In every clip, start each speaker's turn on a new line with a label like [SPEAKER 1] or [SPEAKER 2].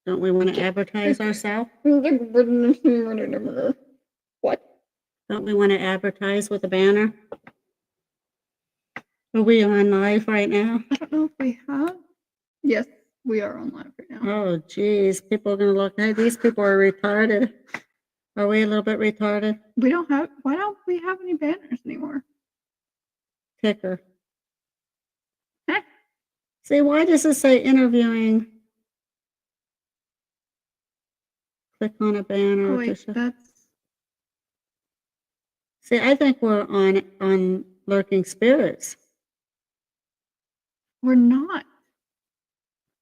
[SPEAKER 1] Don't we want to advertise ourselves?
[SPEAKER 2] What?
[SPEAKER 1] Don't we want to advertise with a banner? Are we on live right now?
[SPEAKER 2] I don't know if we have. Yes, we are on live right now.
[SPEAKER 1] Oh, geez. People are going to look, hey, these people are retarded. Are we a little bit retarded?
[SPEAKER 2] We don't have. Why don't we have any banners anymore?
[SPEAKER 1] Ticker.
[SPEAKER 2] Huh?
[SPEAKER 1] See, why does it say interviewing? Click on a banner.
[SPEAKER 2] Oh wait, that's.
[SPEAKER 1] See, I think we're on Lurking Spirits.
[SPEAKER 2] We're not.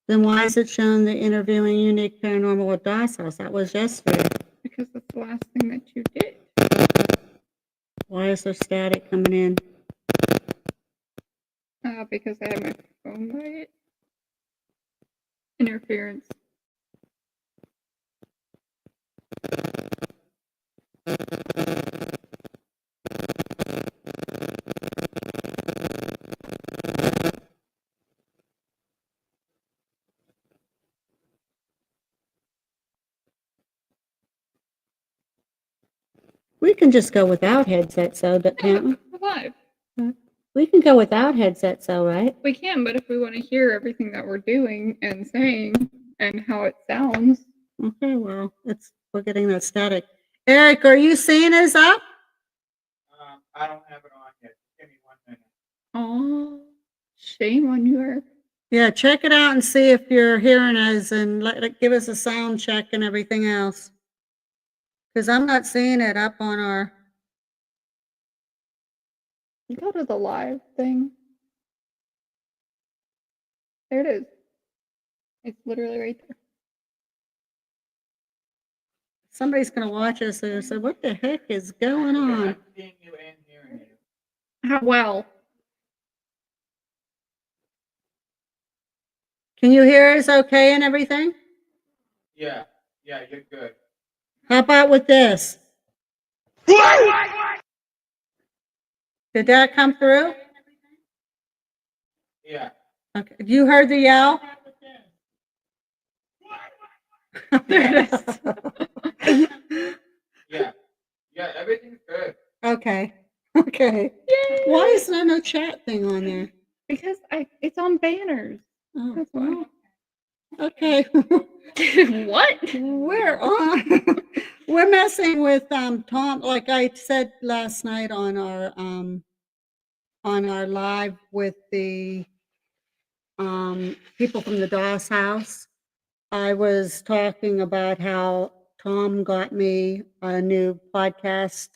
[SPEAKER 1] Then why is it showing the interviewing unique paranormal with DOS House? That was yesterday.
[SPEAKER 2] Because that's the last thing that you did.
[SPEAKER 1] Why is there static coming in?
[SPEAKER 2] Because I have my phone by it. Interference.
[SPEAKER 1] We can just go without headsets, though, but can't we?
[SPEAKER 2] Live.
[SPEAKER 1] We can go without headsets, though, right?
[SPEAKER 2] We can, but if we want to hear everything that we're doing and saying and how it sounds.
[SPEAKER 1] Okay, well, we're getting that static. Eric, are you seeing us up?
[SPEAKER 3] I don't have it on yet. Give me 1 minute.
[SPEAKER 2] Oh, shame on you, Eric.
[SPEAKER 1] Yeah, check it out and see if you're hearing us and give us a sound check and everything else. Because I'm not seeing it up on our.
[SPEAKER 2] Go to the live thing. There it is. It's literally right there.
[SPEAKER 1] Somebody's going to watch us and say, what the heck is going on?
[SPEAKER 3] I'm seeing you and hearing you.
[SPEAKER 2] How well?
[SPEAKER 1] Can you hear us okay and everything?
[SPEAKER 3] Yeah, you're good.
[SPEAKER 1] How about with this? Did that come through?
[SPEAKER 3] Yeah.
[SPEAKER 1] Okay. You heard the yell?
[SPEAKER 2] There it is.
[SPEAKER 3] Yeah, everything's good.
[SPEAKER 1] Okay. Okay.
[SPEAKER 2] Yay!
[SPEAKER 1] Why is there no chat thing on there?
[SPEAKER 2] Because it's on banners.
[SPEAKER 1] Oh,
[SPEAKER 2] That's why.
[SPEAKER 1] Okay.
[SPEAKER 2] What?
[SPEAKER 1] We're messing with Tom, like I said last night on our live with the people from the DOS house. I was talking about how Tom got me a new podcast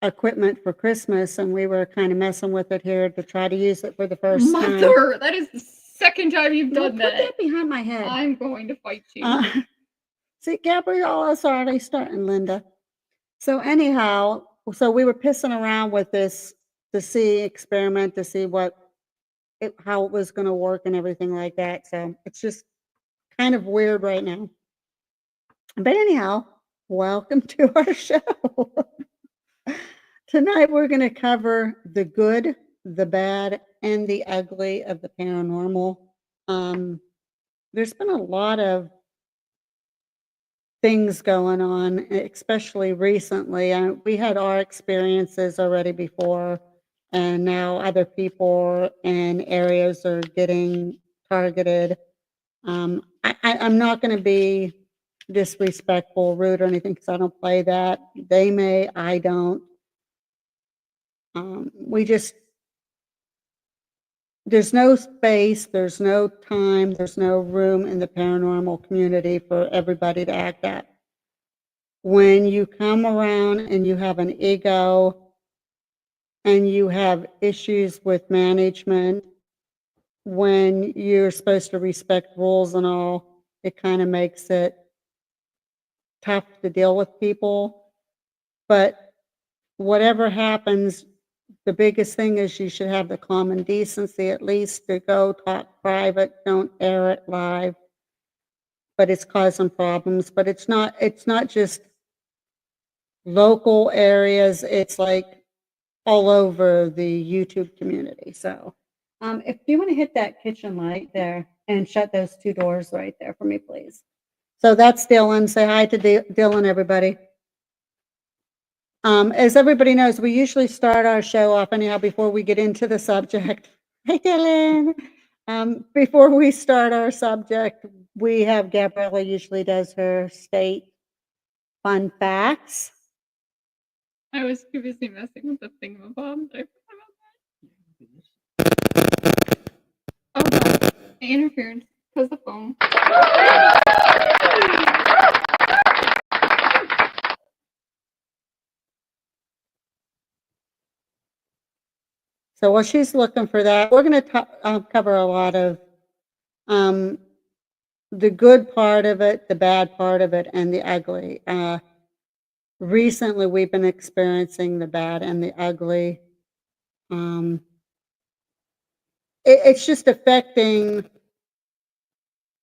[SPEAKER 1] equipment for Christmas, and we were kind of messing with it here to try to use it for the first time.
[SPEAKER 2] Mother, that is the second time you've
[SPEAKER 1] Well,
[SPEAKER 2] done
[SPEAKER 1] put
[SPEAKER 2] that.
[SPEAKER 1] that behind my head.
[SPEAKER 2] I'm going to fight you.
[SPEAKER 1] See, Gabriella's already starting, Linda. So anyhow, so we were pissing around with this experiment to see how it was going to work and everything like that. So it's just kind of weird right now. But anyhow, welcome to our show. Tonight we're going to cover the good, the bad, and the ugly of the paranormal. There's been a lot of things going on, especially recently. We had our experiences already before, and now other people and areas are getting targeted. I'm not going to be disrespectful, rude, or anything because I don't play that. They may, I don't. There's no space, there's no time, there's no room in the paranormal community for everybody to act up. When you come around and you have an ego and you have issues with management, when you're supposed to respect rules and all, it kind of makes it tough to deal with people. But whatever happens, the biggest thing is you should have the common decency at least to go talk private, don't air it live. But it's causing problems. But it's not just local areas, it's like all over the YouTube community. So if you want to hit that kitchen light there, and shut those 2 doors right there for me, please. So that's Dylan. Say hi to Dylan, everybody. As everybody knows, we usually start our show off anyhow before we get into the subject. Hey, Dylan. Before we start our subject, we have Gabriella usually does her state fun facts.
[SPEAKER 2] I was too busy messing with the thingamabob. I forgot about that. Oh no, interference because the phone.
[SPEAKER 1] So while she's looking for that, we're going to cover a lot of the good part of it, the bad part of it, and the ugly. Recently, we've been experiencing the bad and the ugly. It's just affecting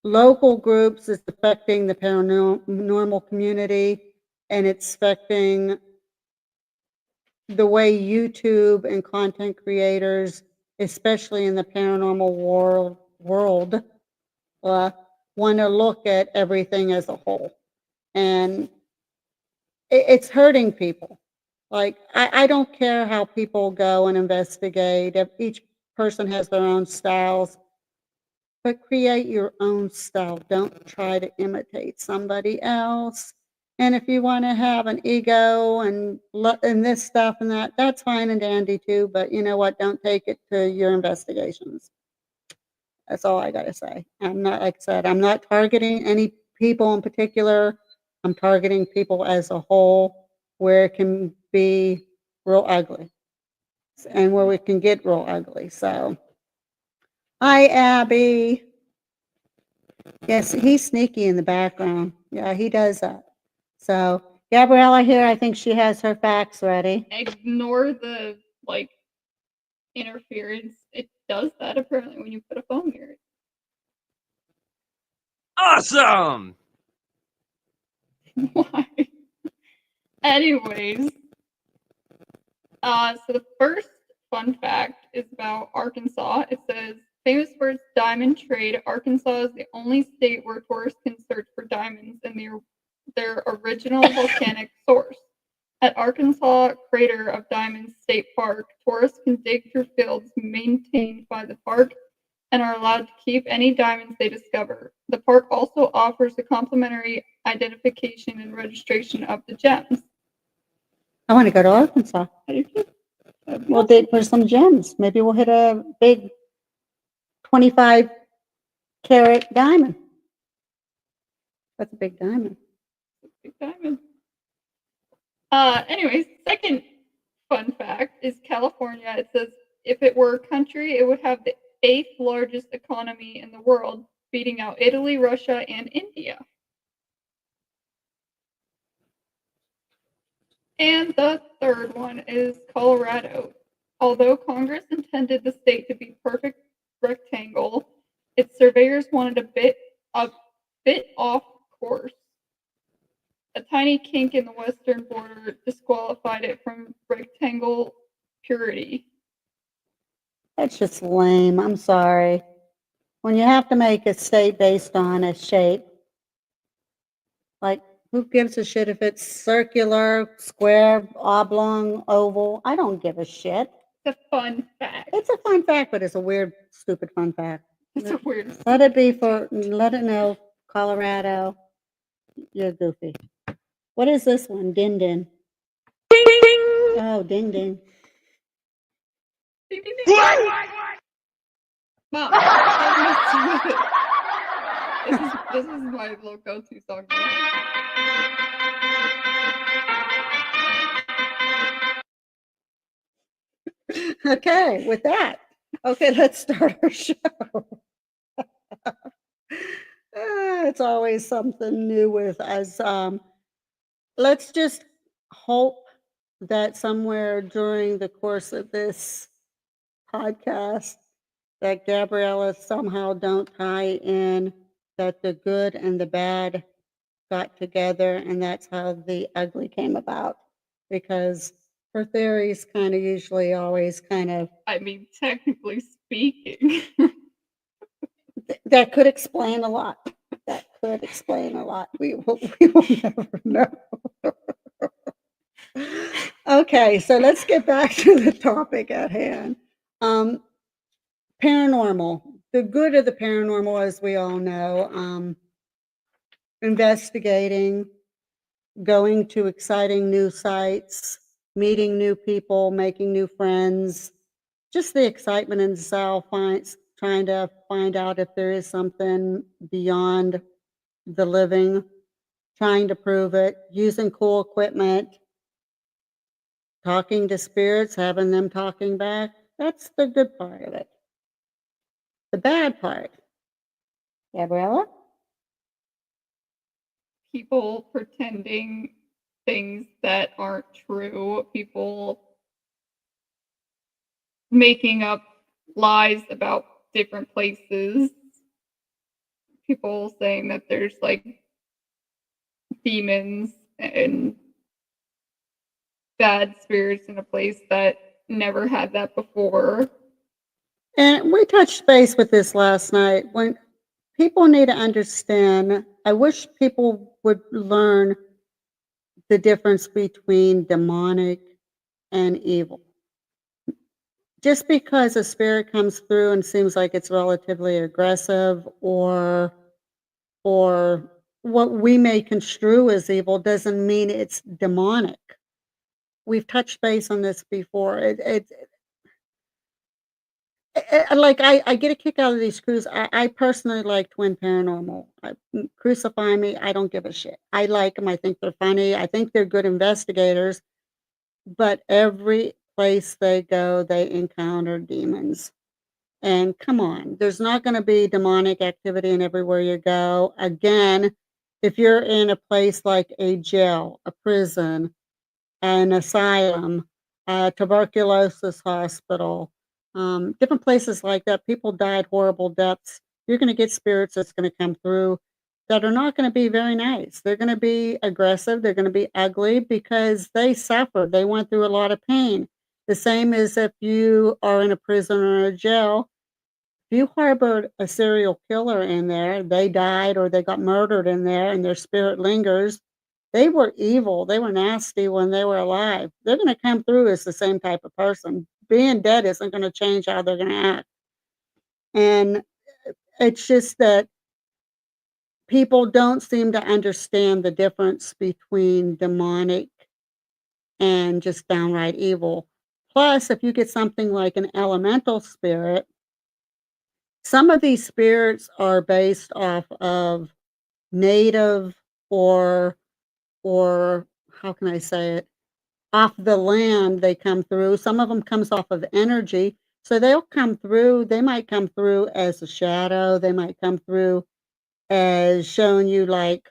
[SPEAKER 1] local groups, it's affecting the paranormal community, and it's affecting the way YouTube and content creators, especially in the paranormal world, want to look at everything as a whole. And it's hurting people. Like, I don't care how people go and investigate. Each person has their own styles, but create your own style. Don't try to imitate somebody else. And if you want to have an ego and this stuff and that, that's fine and dandy too. But you know what? Don't take it to your investigations. That's all I got to say. I'm not, like I said, I'm not targeting any people in particular. I'm targeting people as a whole where it can be real ugly and where we can get real ugly. So, hi, Abby. Yes, he's sneaky in the background. Yeah, he does that. So, Gabriella here, I think she has her facts ready.
[SPEAKER 2] Ignore the like interference. It does that apparently when you put a phone near it.
[SPEAKER 4] Awesome!
[SPEAKER 2] Why? Anyways, so the first fun fact is about Arkansas. It says, famous for its diamond trade, Arkansas is the only state where tourists can search for diamonds in their original volcanic source. At Arkansas Crater of Diamonds State Park, tourists can dig through fields maintained by the park and are allowed to keep any diamonds they discover. The park also offers a complimentary identification and registration of the gems.
[SPEAKER 1] I want to go to Arkansas. We'll dig for some gems. Maybe we'll hit a big 25-carat diamond. That's a big diamond.
[SPEAKER 2] Big diamond. Anyways, second fun fact is California. It says if it were a country, it would have the 8th largest economy in the world, beating out Italy, Russia, and India. And the third one is Colorado. Although Congress intended the state to be perfect rectangle, its surveyors wanted a bit off course. A tiny kink in the western border disqualified it from rectangle purity.
[SPEAKER 1] That's just lame. I'm sorry. When you have to make a state based on a shape, like who gives a shit if it's circular, square, oblong, oval? I don't give a shit.
[SPEAKER 2] It's a fun fact.
[SPEAKER 1] It's a fun fact, but it's a weird, stupid fun fact.
[SPEAKER 2] It's a weird.
[SPEAKER 1] Let it know, Colorado, you're goofy. What is this one? Din din.
[SPEAKER 4] Ding, ding!
[SPEAKER 1] Oh, ding ding.
[SPEAKER 2] Ding, ding, ding. Mom, this is my little go-to song.
[SPEAKER 1] Okay, with that, okay, let's start our show. It's always something new with us. Let's just hope that somewhere during the course of this podcast that Gabriella somehow don't tie in that the good and the bad got together and that's how the ugly came about, because her theories kind of usually always kind of
[SPEAKER 2] I mean, technically speaking.
[SPEAKER 1] That could explain a lot. That could explain a lot. We will never know. Okay, so let's get back to the topic at hand. Paranormal. The good of the paranormal, as we all know, investigating, going to exciting new sites, meeting new people, making new friends, just the excitement in itself, trying to find out if there is something beyond the living, trying to prove it, using cool equipment, talking to spirits, having them talking back. That's the good part of it. The bad part, Gabriella?
[SPEAKER 2] People pretending things that aren't true, people making up lies about different places, people saying that there's like demons and bad spirits in a place that never had that before.
[SPEAKER 1] And we touched base with this last night. When people need to understand, I wish people would learn the difference between demonic and evil. Just because a spirit comes through and seems like it's relatively aggressive or what we may construe as evil doesn't mean it's demonic. We've touched base on this before. Like I get a kick out of these crews. I personally like Twin Paranormal. Crucify me, I don't give a shit. I like them. I think they're funny. I think they're good investigators. But every place they go, they encounter demons. And come on, there's not going to be demonic activity in everywhere you go. Again, if you're in a place like a jail, a prison, an asylum, a tuberculosis hospital, different places like that, people died horrible deaths. You're going to get spirits that's going to come through that are not going to be very nice. They're going to be aggressive. They're going to be ugly because they suffered. They went through a lot of pain. The same as if you are in a prison or a jail. If you harbored a serial killer in there, they died or they got murdered in there and their spirit lingers, they were evil, they were nasty when they were alive. They're gonna come through as the same type of person. Being dead isn't gonna change how they're gonna act. And it's just that people don't seem to understand the difference between demonic and just downright evil. Plus, if you get something like an elemental spirit, some of these spirits are based off of native or or how can I say it? Off the land they come through. Some of them comes off of energy. So they'll come through. They might come through as a shadow. They might come through as showing you like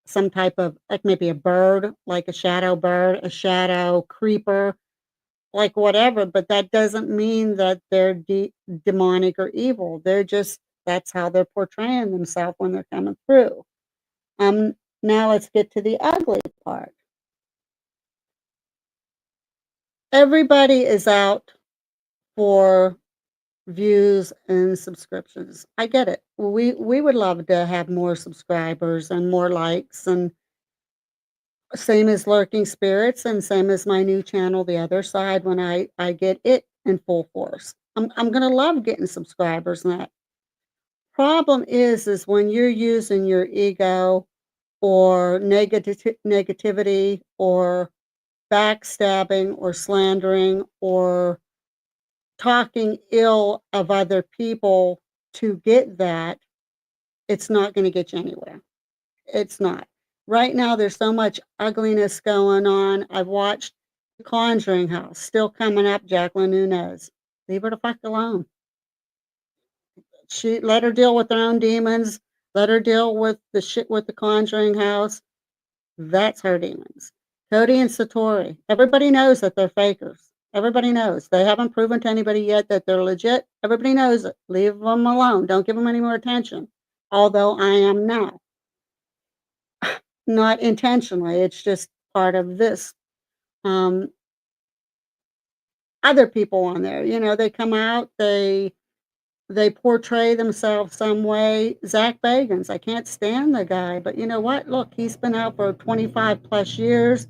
[SPEAKER 1] some type of like maybe a bird, like a bird, a shadow creeper, like whatever, but that doesn't mean that they're demonic or evil. They're just that's how they're portraying themselves when they're coming through. Um, Now let's get to the ugly part. Everybody is out for views and subscriptions. I get it. We would love to have more subscribers and more likes and same as Lurking Spirits and same as my new channel, The Other Side, when I get it in full force. I'm gonna love getting subscribers and that. Problem is when you're using your ego or negativity or backstabbing or slandering or talking ill of other people to get that, it's not gonna get you anywhere. It's not. Right now, there's so much ugliness going on. I've watched The Conjuring House, still coming up, Jacqueline Nunez. Leave her the fuck alone. She let her deal with her own demons. Let her deal with the shit with The Conjuring House. That's her demons. Cody and Satori. Everybody knows that they're fakers. Everybody knows. They haven't proven to anybody yet that they're legit. Everybody knows it. Leave them alone. Don't give them any more attention. Although I am now. Not intentionally, it's just part of this. Um, Other people on there, they come out, they they portray themselves some way. Zach Bagans, I can't stand the guy, but you know what? Look, he's been out for 25 plus years.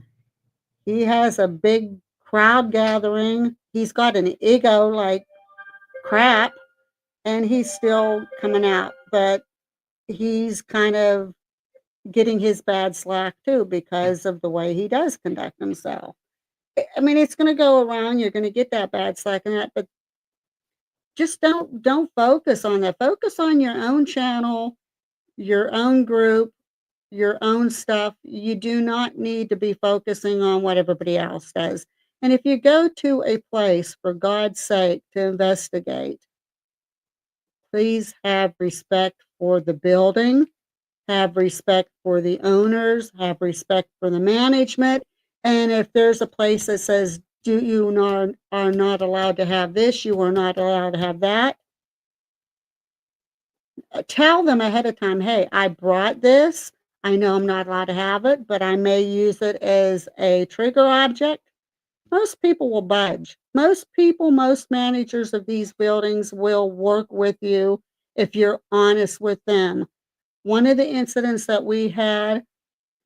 [SPEAKER 1] He has a big crowd gathering. He's got an ego like crap, and he's still coming out. But he's kind of getting his bad slack too because of the way he does conduct himself. I mean, it's going to go around. You're going to get that bad slack and that, but just don't focus on that. Focus on your own channel, your own group, your own stuff. You do not need to be focusing on what everybody else does. And if you go to a place, for God's sake, to investigate, please have respect for the building, have respect for the owners, have respect for the management. And if there's a place that says, are not allowed to have this, you are not allowed to have that, tell them ahead of time, hey, I brought this. I know I'm not allowed to have it, but I may use it as a trigger object. Most people will budge. Most people, most managers of these buildings will work with you if you're honest with them. One of the incidents that we had,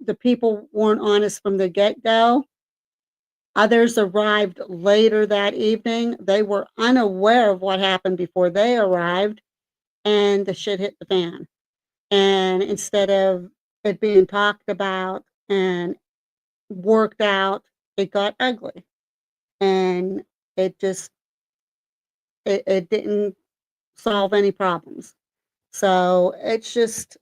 [SPEAKER 1] the people weren't honest from the get-go. Others arrived later that evening. They were unaware of what happened before they arrived, and the shit hit the fan. And instead of it being talked about and worked out, it got ugly. And it just it didn't solve any problems. So it's just,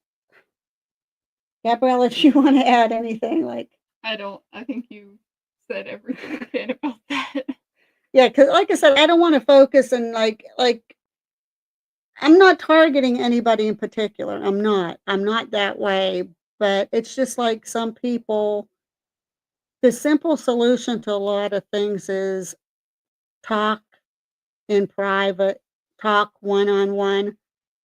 [SPEAKER 1] Gabrielle, if you want to add anything, like,
[SPEAKER 2] I think you said everything you can about that.
[SPEAKER 1] yeah, because like I said, I don't want to focus and like I'm not targeting anybody in particular. I'm not that way. But it's just like some people, the simple solution to a lot of things is talk in private, talk one on one,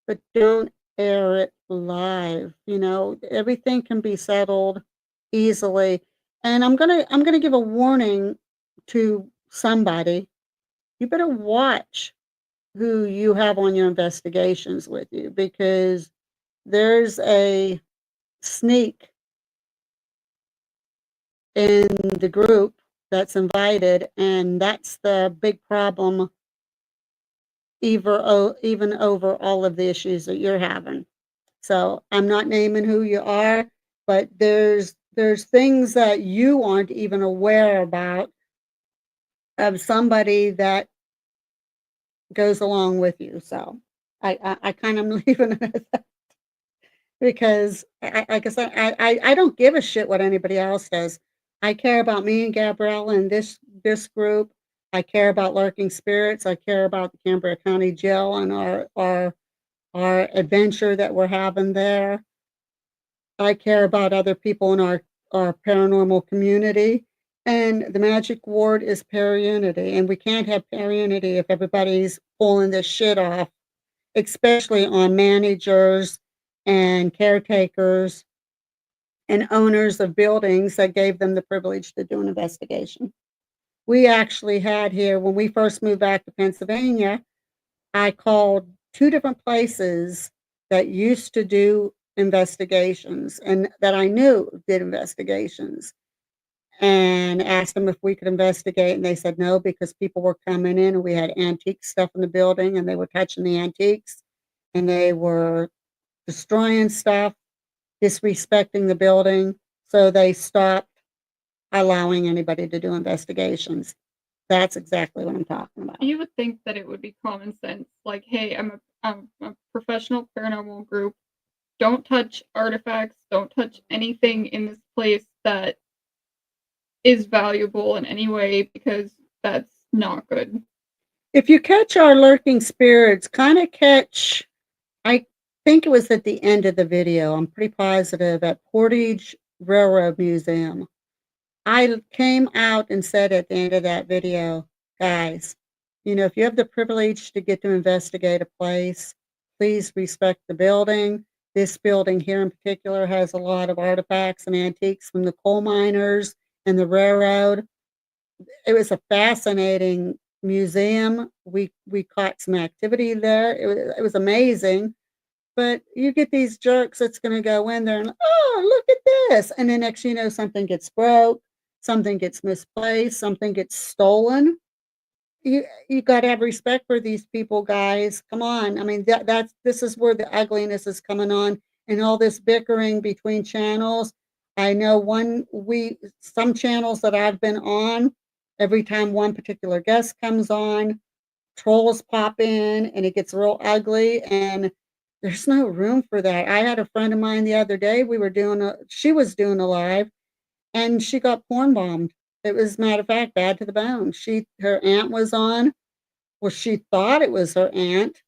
[SPEAKER 1] but don't air it live. You know, everything can be settled easily. And I'm gonna give a warning to somebody. You better watch who you have on your investigations with you, because there's a sneak in the group that's invited, and that's the big problem, even over all of the issues that you're having. So I'm not naming who you are, but there's things that you aren't even aware about of somebody that goes along with you. So I kind of leaving it at that, because like I said, I don't give a shit what anybody else does. I care about me and Gabrielle and this group. I care about Lurking Spirits. I care about the Canberra County Jail and our adventure that we're having there. I care about other people in our paranormal community. And the magic word is parunity. And we can't have parunity if everybody's pulling this shit off, especially on managers and caretakers and owners of buildings that gave them the privilege to do an investigation. We actually had here, when we first moved back to Pennsylvania, I called two different places that used to do investigations and that I knew did investigations, and asked them if we could investigate. And they said no, because people were coming in and we had antique stuff in the building and they were touching the antiques and they were destroying stuff, disrespecting the building. So they stopped allowing anybody to do investigations. That's exactly what I'm talking about.
[SPEAKER 2] You would think that it would be common sense, like, hey, I'm a professional paranormal group. Don't touch artifacts. Don't touch anything in this place that is valuable in any way, because that's not good.
[SPEAKER 1] If you catch our Lurking Spirits, kind of catch, I think it was at the end of the video, I'm pretty positive, at Portage Railroad Museum. I came out and said at the end of that video, guys, you know, if you have the privilege to get to investigate a place, please respect the building. This building here in particular has a lot of artifacts and antiques from the coal miners and the railroad. It was a fascinating museum. We caught some activity there. It was amazing. But you get these jerks that's going to go in there and, oh, look at this. And then next, you know, something gets broke, something gets misplaced, something gets stolen. You got to have respect for these people, guys. Come on. I mean, this is where the ugliness is coming on, and all this bickering between channels. I know some channels that I've been on, every time one particular guest comes on, trolls pop in and it gets real ugly, and there's no room for that. I had a friend of mine the other day, she was doing a live, and she got porn bombed. It was, matter of fact, bad to the bone. Her aunt was on. Well, she thought it was her aunt,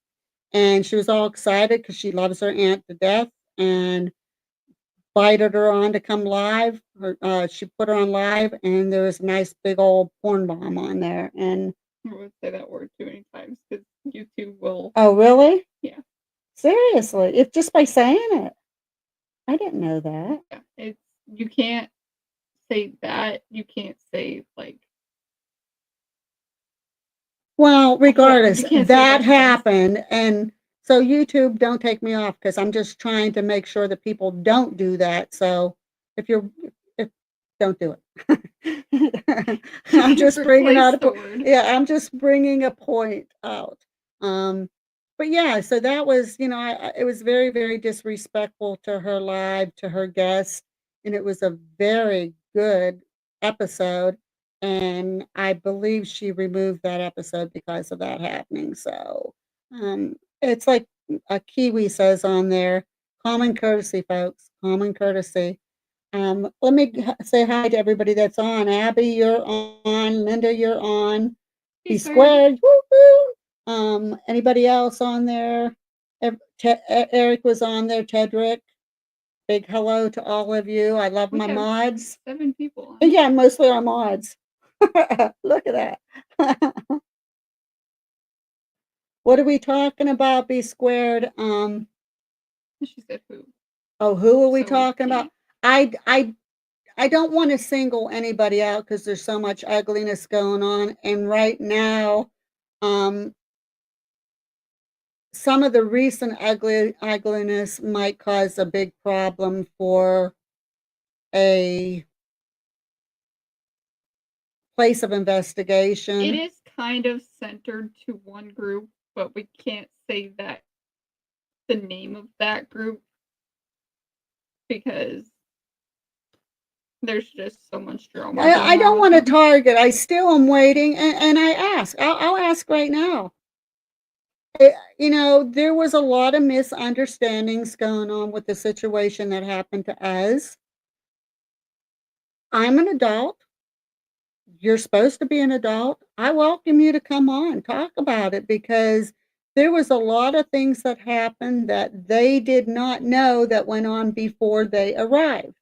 [SPEAKER 1] and she was all excited because she loves her aunt to death, and invited her on to come live. She put her on live, and there was a nice big old porn bomb on there. And
[SPEAKER 2] I won't say that word too many times because YouTube will.
[SPEAKER 1] oh, really?
[SPEAKER 2] Yeah.
[SPEAKER 1] Seriously, it's just by saying it. I didn't know that.
[SPEAKER 2] Yeah, you can't say that. You can't say like.
[SPEAKER 1] Well, regardless,
[SPEAKER 2] you can't say
[SPEAKER 1] that
[SPEAKER 2] that
[SPEAKER 1] happened, and so YouTube, don't take me off because I'm just trying to make sure that people don't do that. So if don't do it. I'm just bringing out
[SPEAKER 2] the word.
[SPEAKER 1] I'm just bringing a point out. But yeah, so that was, you know, it was very, very disrespectful to her live, to her guest, and it was a very good episode. And I believe she removed that episode because of that happening. So it's like a Kiwi says on there, common courtesy, folks, common courtesy. Let me say hi to everybody that's on. Abby, you're on. Linda, you're on. Be squared. Woo-hoo. Anybody else on there? Eric was on there. Tedrick. Big hello to all of you. I love my mods.
[SPEAKER 2] 7 people.
[SPEAKER 1] Yeah, mostly our mods. Look at that. What are we talking about? Be squared.
[SPEAKER 2] She said who?
[SPEAKER 1] Oh, who are we
[SPEAKER 2] So
[SPEAKER 1] talking about? I don't want to single anybody out because there's so much ugliness going on. And right now, some of the recent ugliness might cause a big problem for a place of investigation.
[SPEAKER 2] It is kind of centered to one group, but we can't say that the name of that group because there's just so much drama.
[SPEAKER 1] I don't want to target. I still am waiting, and I ask. I'll ask right now. You know, there was a lot of misunderstandings going on with the situation that happened to us. I'm an adult. You're supposed to be an adult. I welcome you to come on, talk about it, because there was a lot of things that happened that they did not know that went on before they arrived.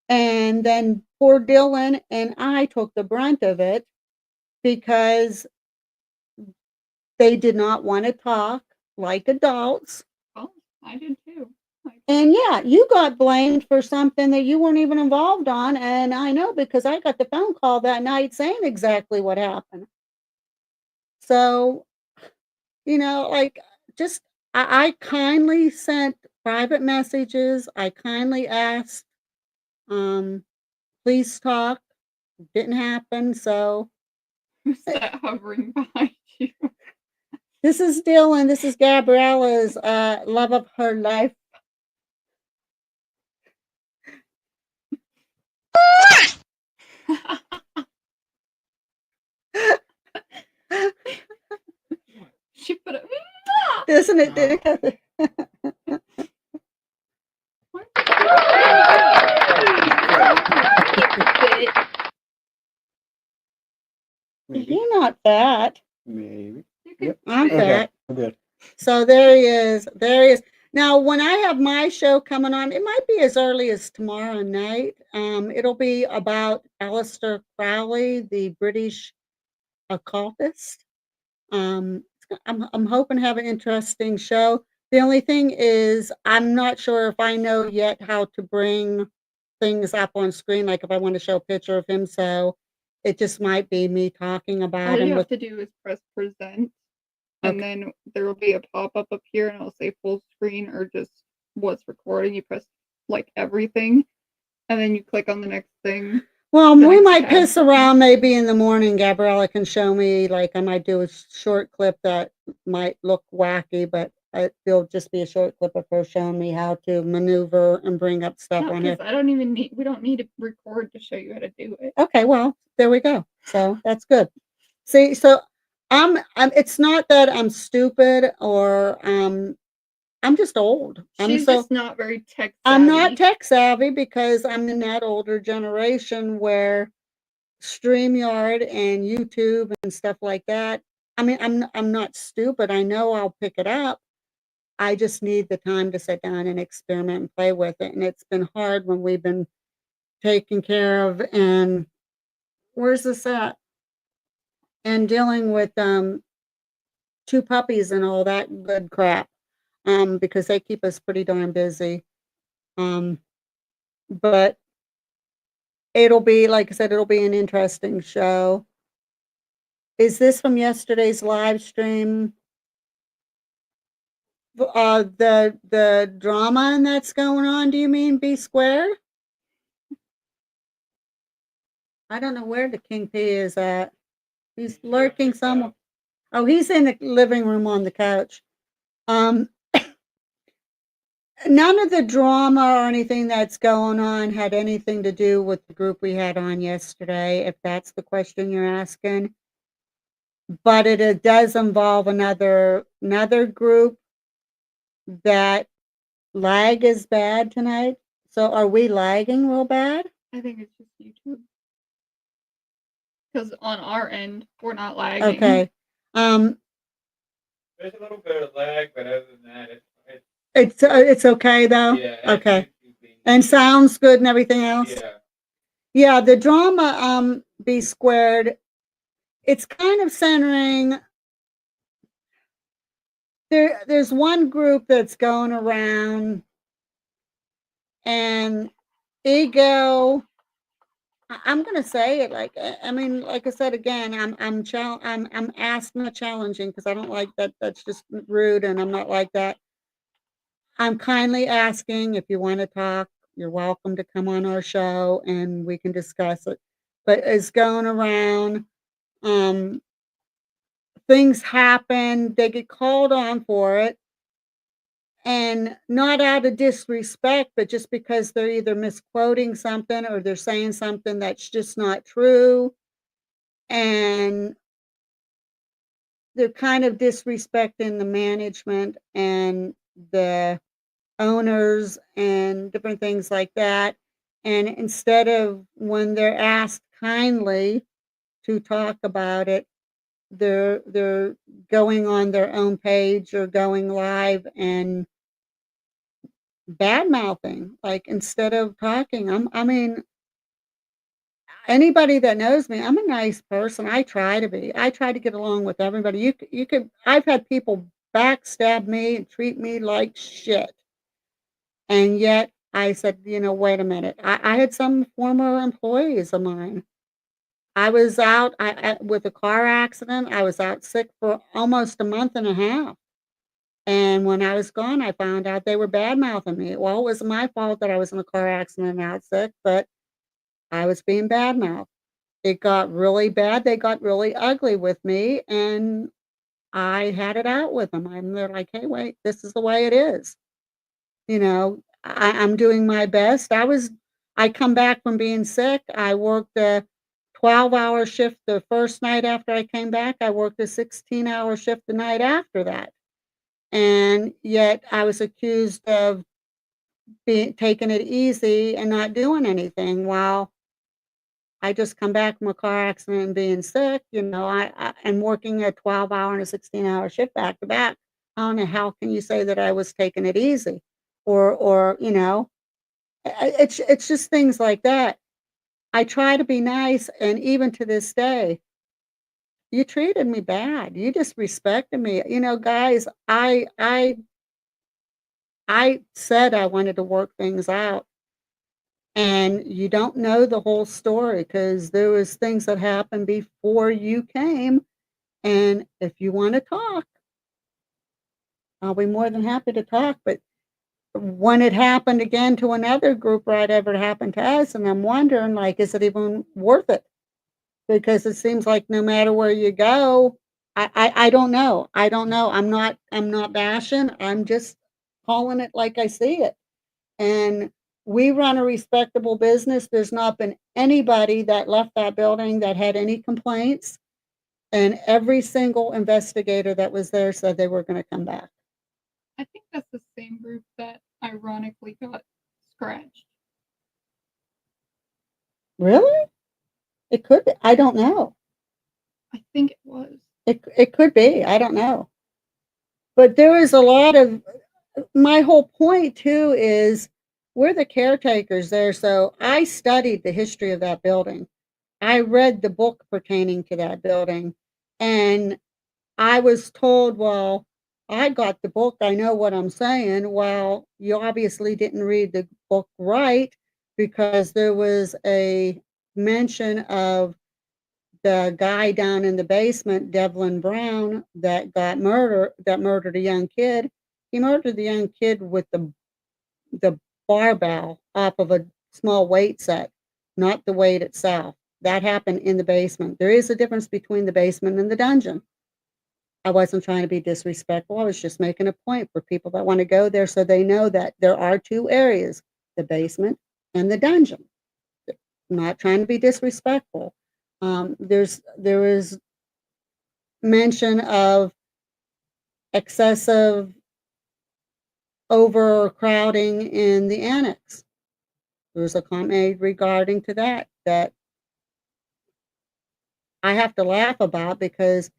[SPEAKER 1] And then poor Dylan and I took the brunt of it because they did not want to talk like adults.
[SPEAKER 2] Oh, I did too.
[SPEAKER 1] And yeah, you got blamed for something that you weren't even involved on. And I know because I got the phone call that night saying exactly what happened. So, you know, like just I kindly sent private messages. I kindly asked, please talk. Didn't happen. So
[SPEAKER 2] Who's that hovering behind you?
[SPEAKER 1] this is Dylan. This is Gabriella's love of her life.
[SPEAKER 2] She put it.
[SPEAKER 1] Isn't it? You're not fat.
[SPEAKER 3] Maybe.
[SPEAKER 1] I'm fat.
[SPEAKER 3] Good.
[SPEAKER 1] So there he is. There he is. Now, when I have my show coming on, it might be as early as tomorrow night. It'll be about Aleister Crowley, the British occultist. I'm hoping to have an interesting show. The only thing is, I'm not sure if I know yet how to bring things up on screen, like if I want to show a picture of him. So it just might be me talking
[SPEAKER 2] All
[SPEAKER 1] about
[SPEAKER 2] you
[SPEAKER 1] them
[SPEAKER 2] have
[SPEAKER 1] with,
[SPEAKER 2] to do is press present, and
[SPEAKER 1] Okay.
[SPEAKER 2] then there will be a pop-up up here, and it'll say full screen or just what's recording. You press like everything, and then you click on the next thing.
[SPEAKER 1] well,
[SPEAKER 2] the
[SPEAKER 1] we
[SPEAKER 2] next
[SPEAKER 1] might
[SPEAKER 2] tab.
[SPEAKER 1] piss around maybe in the morning. Gabriella can show me, like, I might do a short clip that might look wacky, but it'll just be a short clip of her showing me how to maneuver and bring up stuff
[SPEAKER 2] No,
[SPEAKER 1] on here.
[SPEAKER 2] because we don't need to record to show you how to do it.
[SPEAKER 1] Okay, well, there we go. So that's good. See, so it's not that I'm stupid or I'm just old.
[SPEAKER 2] She's just not very tech savvy.
[SPEAKER 1] I'm not tech savvy because I'm in that older generation where StreamYard and YouTube and stuff like that. I mean, I'm not stupid. I know I'll pick it up. I just need the time to sit down and experiment and play with it. And it's been hard when we've been taken care of and where's this at? And dealing with 2 puppies and all that good crap. Because they keep us pretty darn busy. But it'll be, like I said, it'll be an interesting show. Is this from yesterday's live stream? The drama and that's going on, do you mean B squared? I don't know where the King P is at. He's lurking somewhere. Oh, he's in the living room on the couch. Um, none of the drama or anything that's going on had anything to do with the group we had on yesterday, if that's the question you're asking. But it does involve another group that lag is bad tonight. So are we lagging real bad?
[SPEAKER 2] I think it's just YouTube. Because on our end, we're not lagging.
[SPEAKER 1] Okay.
[SPEAKER 3] There's a little bit of lag, but other than that,
[SPEAKER 1] It's okay though?
[SPEAKER 3] yeah. that's
[SPEAKER 1] Okay.
[SPEAKER 3] YouTube being
[SPEAKER 1] And
[SPEAKER 3] YouTube.
[SPEAKER 1] sounds good and everything else?
[SPEAKER 3] Yeah.
[SPEAKER 1] Yeah, the drama B squared, it's kind of centering there's one group that's going around and ego I'm gonna say it like I mean, like I said again, I'm asked, not challenging because I don't like that. That's just rude, and I'm not like that. I'm kindly asking if you want to talk. You're welcome to come on our show and we can discuss it. But it's going around. Um, things happen. They get called on for it, and not out of disrespect, but just because they're either misquoting something or they're saying something that's just not true. And they're kind of disrespecting the management and the owners and different things like that. And instead of when they're asked kindly to talk about it, they're going on their own page or going live and bad mouthing. Like instead of talking, I mean, anybody that knows me, I'm a nice person. I try to be. I try to get along with everybody. You could. I've had people backstab me and treat me like shit, and yet I said, wait a minute. I had some former employees of mine. I was out with a car accident. I was out sick for almost a month and a half. And when I was gone, I found out they were bad mouthing me. Well, it wasn't my fault that I was in a car accident and out sick, but I was being bad mouthed. It got really bad. They got really ugly with me, and I had it out with them. They're like, "Hey, wait, this is the way it is." I'm doing my best. I come back from being sick. I worked a 12-hour shift the first night after I came back. I worked a 16-hour shift the night after that. And yet I was accused of being taking it easy and not doing anything while I just come back from a car accident and being sick, I and working a 12-hour and a 16-hour shift back to back. I don't know how can you say that I was taking it easy, or it's just things like that. I try to be nice, and even to this day, you treated me bad. You disrespected me. Guys, I said I wanted to work things out. and you don't know the whole story because there was things that happened before you came. And if you want to talk, I'll be more than happy to talk. But when it happened again to another group right ever happened to us, and I'm wondering, like, is it even worth it? Because it seems like no matter where you go, I don't know. I don't know. I'm not bashing. I'm just calling it like I see it. And we run a respectable business. There's not been anybody that left that building that had any complaints. And every single investigator that was there said they were going to come back.
[SPEAKER 2] I think that's the same group that ironically got scratched.
[SPEAKER 1] Really? It could be. I don't know.
[SPEAKER 2] I think it was.
[SPEAKER 1] It could be. I don't know. But there is a lot of my whole point too is we're the caretakers there. So I studied the history of that building. I read the book pertaining to that building. And I was told, well, I got the book. I know what I'm saying. Well, you obviously didn't read the book right because there was a mention of the guy down in the basement, Devlin Brown, that murdered a young kid. He murdered the young kid with the barbell off of a small weight set, not the weight itself. That happened in the basement. There is a difference between the basement and the dungeon. I wasn't trying to be disrespectful. I was just making a point for people that want to go there so they know that there are two areas, the basement and the dungeon. I'm not trying to be disrespectful. There is mention of excessive overcrowding in the annex. There was a comment made regarding to that I have to laugh about because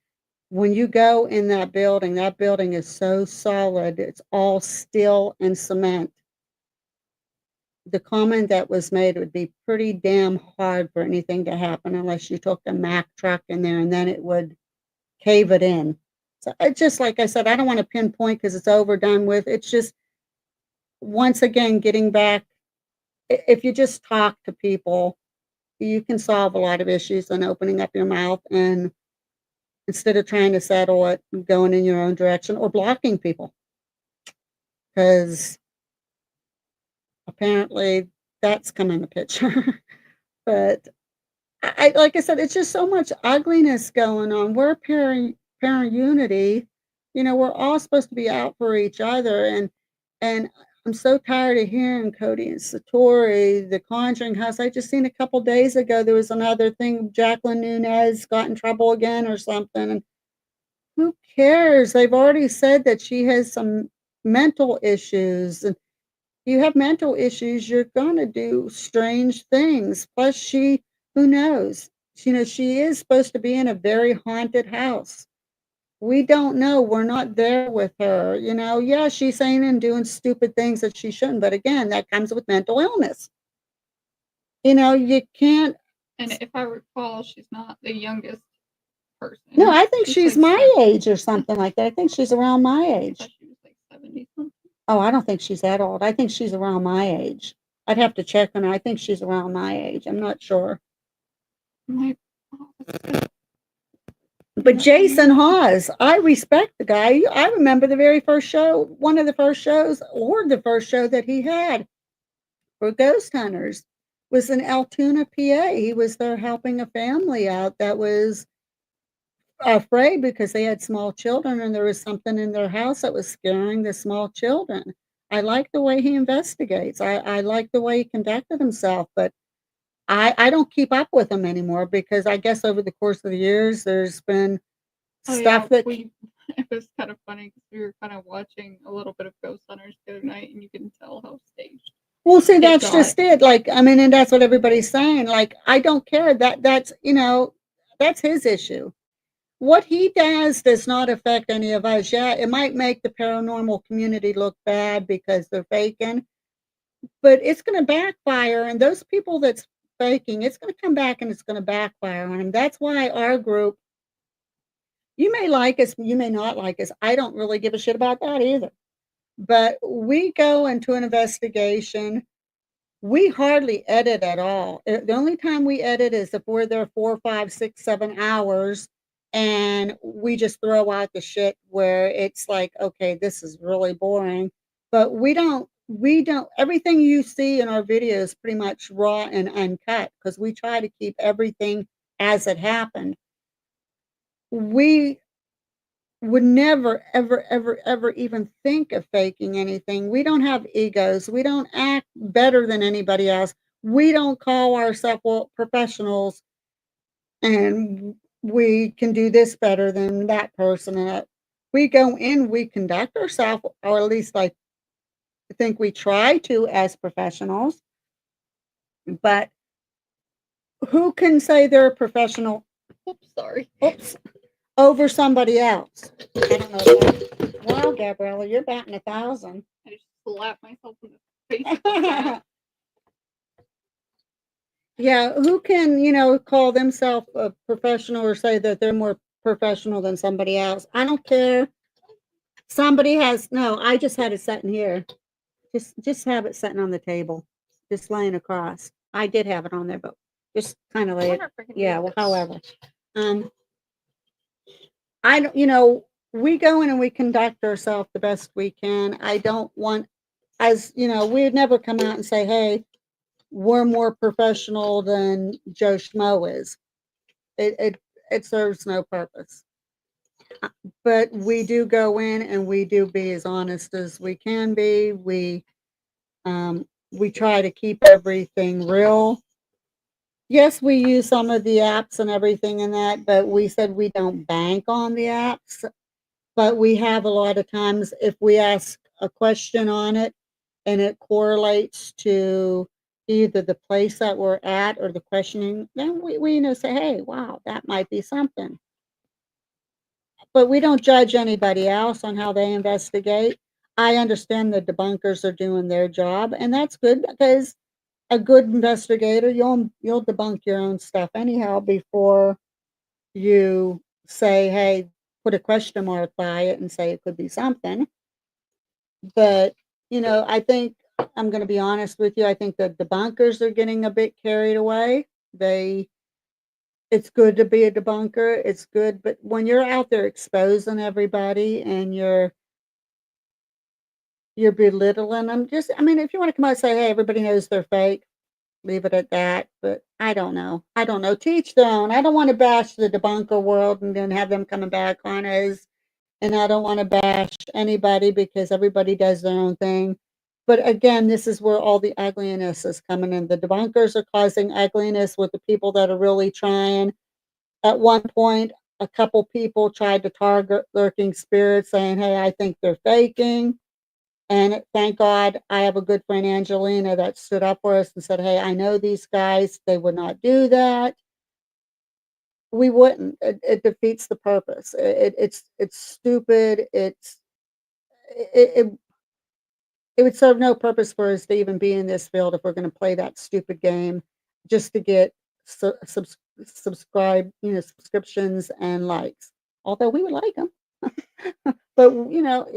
[SPEAKER 1] when you go in that building is so solid. It's all steel and cement. The comment that was made would be pretty damn hard for anything to happen unless you took a Mack truck in there and then it would cave it in. So it's just like I said, I don't want to pinpoint because it's overdone with. It's just once again getting back. If you just talk to people, you can solve a lot of issues and opening up your mouth and instead of trying to settle it, going in your own direction or blocking people because apparently that's come in the picture. But like I said, it's just so much ugliness going on. We're parent unity. You know, we're all supposed to be out for each other, and I'm so tired of hearing Cody and Satori, the Conjuring House. I just seen a couple days ago there was another thing. Jacqueline Nunez got in trouble again or something. And who cares? They've already said that she has some mental issues, and you have mental issues, you're gonna do strange things. Plus, who knows? You know, she is supposed to be in a very haunted house. We don't know. We're not there with her. You know, yeah, she's saying and doing stupid things that she shouldn't. But again, that comes with mental illness. You know, you can't.
[SPEAKER 2] And if I recall, she's not the youngest person.
[SPEAKER 1] No, I think she's
[SPEAKER 2] like
[SPEAKER 1] my age or something like that. I think she's around my
[SPEAKER 2] I
[SPEAKER 1] age.
[SPEAKER 2] thought she was like 70 something.
[SPEAKER 1] Oh, I don't think she's that old. I think she's around my age. I'd have to check on her. I think she's around my age. I'm not sure.
[SPEAKER 2] I'm like, oh, that's good.
[SPEAKER 1] But Jason Hawes, I respect the guy. I remember the very first show, one of the first shows, or the first show that he had for Ghost Hunters was in Altoona, PA. He was there helping a family out that was afraid because they had small children and there was something in their house that was scaring the small children. I like the way he investigates. I like the way he conducted himself, but I don't keep up with him anymore because I guess over the course of the years, there's been stuff that
[SPEAKER 2] it was kind of funny because we were kind of watching a little bit of Ghost Hunters the other night, and you can tell how staged.
[SPEAKER 1] well, see, that's
[SPEAKER 2] got.
[SPEAKER 1] just it. Like, I mean, and that's what everybody's saying. Like, I don't care. That's that's his issue. What he does not affect any of us. Yeah, it might make the paranormal community look bad because they're faking, but it's going to backfire. And those people that's faking, it's going to come back and it's going to backfire on them. That's why our group, you may like us, you may not like us. I don't really give a shit about that either. But we go into an investigation We hardly edit at all. The only time we edit is if we're there 4, 5, 6, 7 hours and we just throw out the shit where it's like, okay, this is really boring. But we don't everything you see in our videos pretty much raw and uncut because we try to keep everything as it happened. We would never, ever, ever, ever even think of faking anything. We don't have egos. We don't act better than anybody else. We don't call ourselves well, professionals and we can do this better than that person. We go in, we conduct ourselves, or at least I think we try to as professionals. But who can say they're a professional?
[SPEAKER 2] Oops, sorry.
[SPEAKER 1] Oops, over somebody else. I don't know. That. Wow, Gabriella, you're batting 1,000.
[SPEAKER 2] I just slapped myself in the face with that.
[SPEAKER 1] Yeah, who can, call themselves a professional or say that they're more professional than somebody else? I don't care. Somebody has no, I just had it sitting here. Just have it sitting on the table. Just laying across. I did have it on there, but just kind of
[SPEAKER 2] I
[SPEAKER 1] lay it.
[SPEAKER 2] wonder if I can
[SPEAKER 1] Yeah,
[SPEAKER 2] do
[SPEAKER 1] well,
[SPEAKER 2] this.
[SPEAKER 1] however. I don't, we go in and we conduct ourselves the best we can. I don't want, as we'd never come out and say, hey, we're more professional than Joe Schmo is. It serves no purpose. But we do go in and we do be as honest as we can be. We try to keep everything real. Yes, we use some of the apps and everything in that, but we said we don't bank on the apps. But we have a lot of times if we ask a question on it and it correlates to either the place that we're at or the questioning, then we say, hey, wow, that might be something. But we don't judge anybody else on how they investigate. I understand the debunkers are doing their job, and that's good because a good investigator, you'll debunk your own stuff anyhow before you say, hey, put a question mark by it and say it could be something. But, I think I'm going to be honest with you. I think the debunkers are getting a bit carried away. It's good to be a debunker. It's good. But when you're out there exposing everybody and you're belittling them, I mean, if you want to come out and say, hey, everybody knows they're fake, leave it at that. But I don't know. I don't know. Teach their own. I don't want to bash the debunker world and then have them coming back on us. And I don't want to bash anybody because everybody does their own thing. But again, this is where all the ugliness is coming in. The debunkers are causing ugliness with the people that are really trying. At one point, a couple people tried to target lurking spirits, saying, hey, I think they're faking. And thank God I have a good friend, Angelina, that stood up for us and said, hey, I know these guys. They would not do that. We wouldn't. It defeats the purpose. It's stupid. It it would serve no purpose for us to even be in this field if we're going to play that stupid game just to get subscriptions and likes. Although we would like them, but we're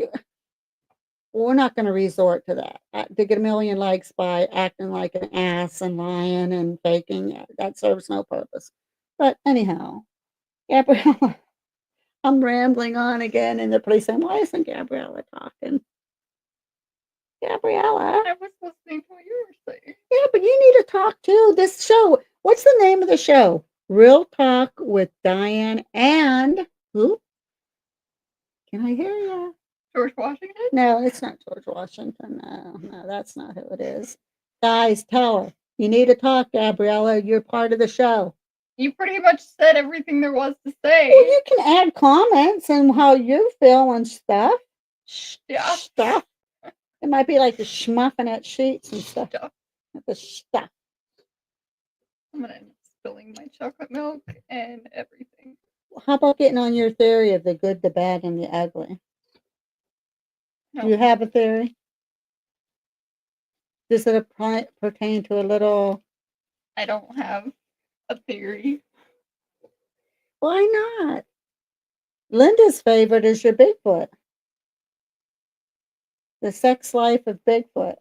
[SPEAKER 1] not going to resort to that. To get a million likes by acting like an ass and lying and faking, that serves no purpose. But anyhow, Gabriella, I'm rambling on again, and the police saying, "Why isn't Gabriella talking?" Gabriella.
[SPEAKER 2] I was listening to what you were saying.
[SPEAKER 1] Yeah, but you need to talk too. This show, what's the name of the show? Real Talk with Diane and who? Can I hear you?
[SPEAKER 2] George Washington?
[SPEAKER 1] No, it's not George Washington. No, that's not who it is. Guys, tell her. You need to talk, Gabriella. You're part of the show.
[SPEAKER 2] You pretty much said everything there was to say.
[SPEAKER 1] Well, you can add comments and how you feel and stuff.
[SPEAKER 2] Yeah.
[SPEAKER 1] Stuff. It might be like the schmuffing at sheets and stuff.
[SPEAKER 2] Stuff.
[SPEAKER 1] The stuff.
[SPEAKER 2] I'm gonna end up spilling my chocolate milk and everything.
[SPEAKER 1] How about getting on your theory of the good, the bad, and the ugly?
[SPEAKER 2] No.
[SPEAKER 1] Do you have a theory? Does it pertain to a little?
[SPEAKER 2] I don't have a theory.
[SPEAKER 1] Why not? Linda's favorite is your Bigfoot. The sex life of Bigfoot.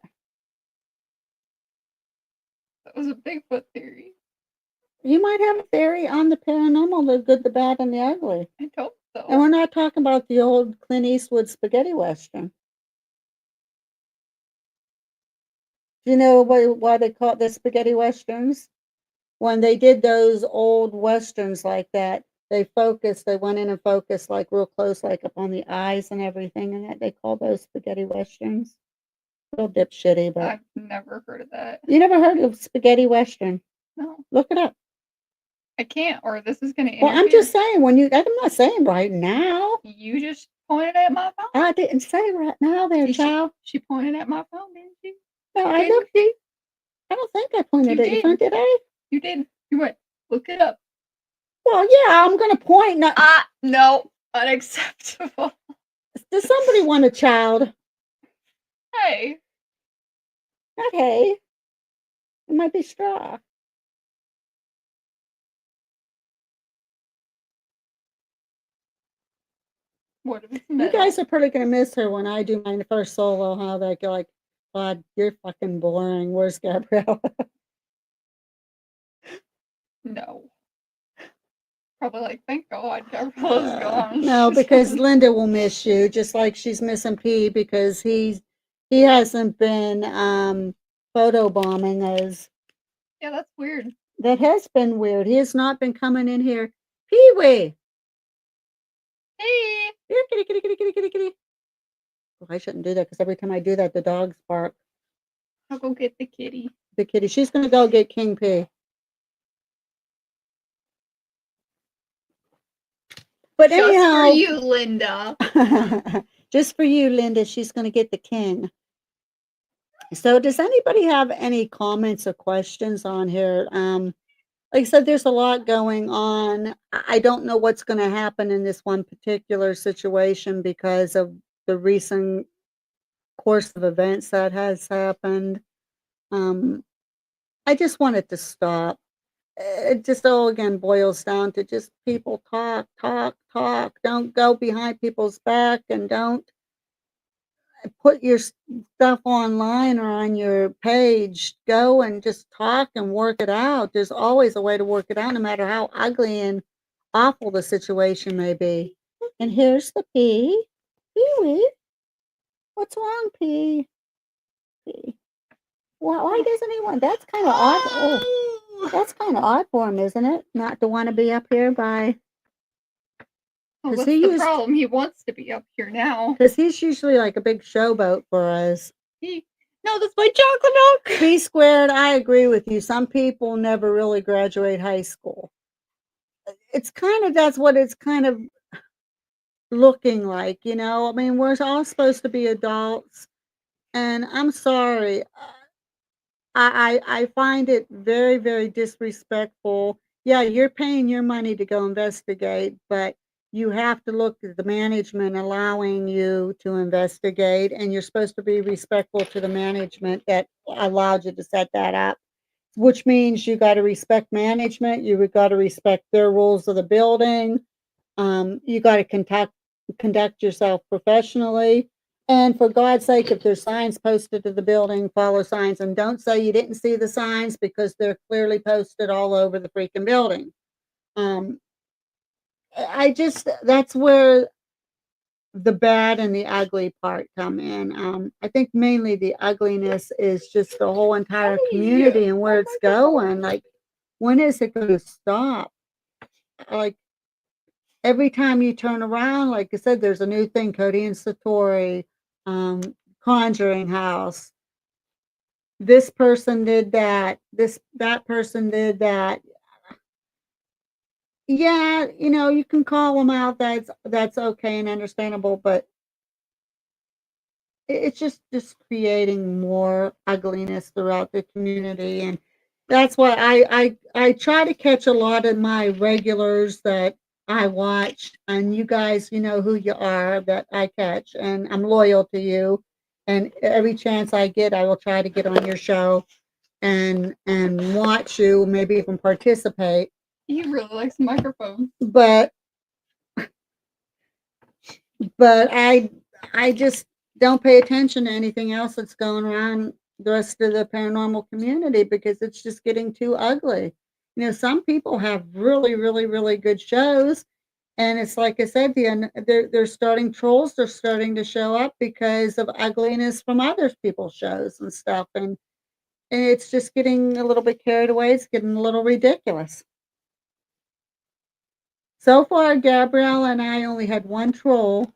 [SPEAKER 2] That was a Bigfoot theory.
[SPEAKER 1] You might have a theory on the paranormal, the good, the bad, and the ugly.
[SPEAKER 2] I hope
[SPEAKER 1] And
[SPEAKER 2] so.
[SPEAKER 1] we're not talking about the old Clint Eastwood spaghetti western. Do you know why they call it the spaghetti westerns? When they did those old westerns like that, they went in and focused like real close, like up on the eyes and everything, and that they call those spaghetti westerns. Real dipshitty, but
[SPEAKER 2] I've never heard of that.
[SPEAKER 1] you never heard of spaghetti western?
[SPEAKER 2] No,
[SPEAKER 1] Look it up.
[SPEAKER 2] I can't. Or this is gonna
[SPEAKER 1] Well, I'm
[SPEAKER 2] interfere.
[SPEAKER 1] just saying I'm not saying right now.
[SPEAKER 2] You just pointed at my phone.
[SPEAKER 1] I didn't say right now, there,
[SPEAKER 2] She-
[SPEAKER 1] child.
[SPEAKER 2] She pointed at my phone, didn't she?
[SPEAKER 1] No, I
[SPEAKER 2] didn't.
[SPEAKER 1] looked. I don't think I pointed
[SPEAKER 2] You
[SPEAKER 1] at your
[SPEAKER 2] did.
[SPEAKER 1] phone, did I?
[SPEAKER 2] You did. You went. Look it up.
[SPEAKER 1] Well, yeah, I'm gonna point. Not,
[SPEAKER 2] No, unacceptable.
[SPEAKER 1] does somebody want a child?
[SPEAKER 2] Hey,
[SPEAKER 1] Not hay. It might be straw.
[SPEAKER 2] what if it's
[SPEAKER 1] You
[SPEAKER 2] metal?
[SPEAKER 1] guys are probably gonna miss her when I do my first solo. How they go like, God, you're fucking boring. Where's Gabriella?
[SPEAKER 2] No. Probably like, thank God, Gabriella's gone.
[SPEAKER 1] No, because Linda will miss you, just like she's missing P because he hasn't been photo bombing us.
[SPEAKER 2] Yeah, that's weird.
[SPEAKER 1] That has been weird. He has not been coming in here. Pee-wee!
[SPEAKER 2] Hey,
[SPEAKER 1] Here, kitty, kitty, kitty, kitty, kitty, kitty. Oh, I shouldn't do that because every time I do that, the dogs bark.
[SPEAKER 2] I'll go get the kitty.
[SPEAKER 1] The kitty. She's going to go get King P. But
[SPEAKER 2] Just
[SPEAKER 1] anyhow,
[SPEAKER 2] for you, Linda.
[SPEAKER 1] just for you, Linda, she's going to get the king. So does anybody have any comments or questions on here? Like I said, there's a lot going on. I don't know what's going to happen in this one particular situation because of the recent course of events that has happened. I just want it to stop. It just all again boils down to just people talk, talk, talk. Don't go behind people's back and don't put your stuff online or on your page. Go and just talk and work it out. There's always a way to work it out, no matter how ugly and awful the situation may be. And here's the P. Pee-wee. What's wrong, P? P. Why doesn't he want? That's kind of odd. Oh, that's kind of odd for him, isn't it? Not to want to be up here by.
[SPEAKER 2] Well,
[SPEAKER 1] 'Cause
[SPEAKER 2] what's
[SPEAKER 1] he
[SPEAKER 2] the
[SPEAKER 1] used-
[SPEAKER 2] problem? He wants to be up here now.
[SPEAKER 1] Because he's usually like a big showboat for us.
[SPEAKER 2] No, that's my chocolate milk.
[SPEAKER 1] P squared, I agree with you. Some people never really graduate high school. It's kind of, that's what it's kind of looking like, you know? I mean, we're all supposed to be adults. And I'm sorry. I find it very, very disrespectful. Yeah, you're paying your money to go investigate, but you have to look at the management allowing you to investigate, and you're supposed to be respectful to the management that allowed you to set that up, which means you got to respect management, you got to respect their rules of the building, you got to conduct yourself professionally. And for God's sake, if there's signs posted to the building, follow signs and don't say you didn't see the signs because they're clearly posted all over the freaking building. That's where the bad and the ugly part come in. I think mainly the ugliness is just the whole entire community and where it's going. Like, when is it going to stop? Like, every time you turn around, like I said, there's a new thing, Cody and Satori, Conjuring House. This person did that. That person did that. Yeah, you know, you can call them out. That's okay and understandable, but it's just creating more ugliness throughout the community, and that's why I try to catch a lot of my regulars that I watch, and you guys, you know who you are that I catch, and I'm loyal to you, and every chance I get, I will try to get on your show and watch you, maybe even participate.
[SPEAKER 2] He really likes microphones.
[SPEAKER 1] But I just don't pay attention to anything else that's going around the rest of the paranormal community because it's just getting too ugly. Some people have really, really, really good shows, and it's like I said, they're starting trolls. They're starting to show up because of ugliness from other people's shows and stuff, and it's just getting a little bit carried away. It's getting a little ridiculous. So far, Gabrielle and I only had one troll.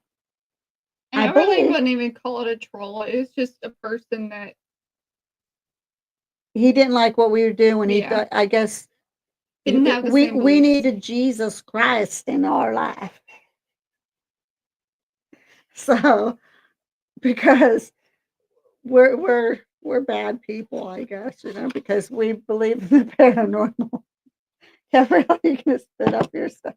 [SPEAKER 2] And
[SPEAKER 1] I
[SPEAKER 2] I really
[SPEAKER 1] believe
[SPEAKER 2] wouldn't even call it a troll. It's just a person that,
[SPEAKER 1] he didn't like what we were doing. He
[SPEAKER 2] Yeah.
[SPEAKER 1] thought, I guess,
[SPEAKER 2] didn't have the
[SPEAKER 1] we
[SPEAKER 2] same
[SPEAKER 1] we
[SPEAKER 2] beliefs.
[SPEAKER 1] needed Jesus Christ in our life. So because we're bad people, I guess, because we believe in the paranormal. Gabrielle, you can spit up your stuff.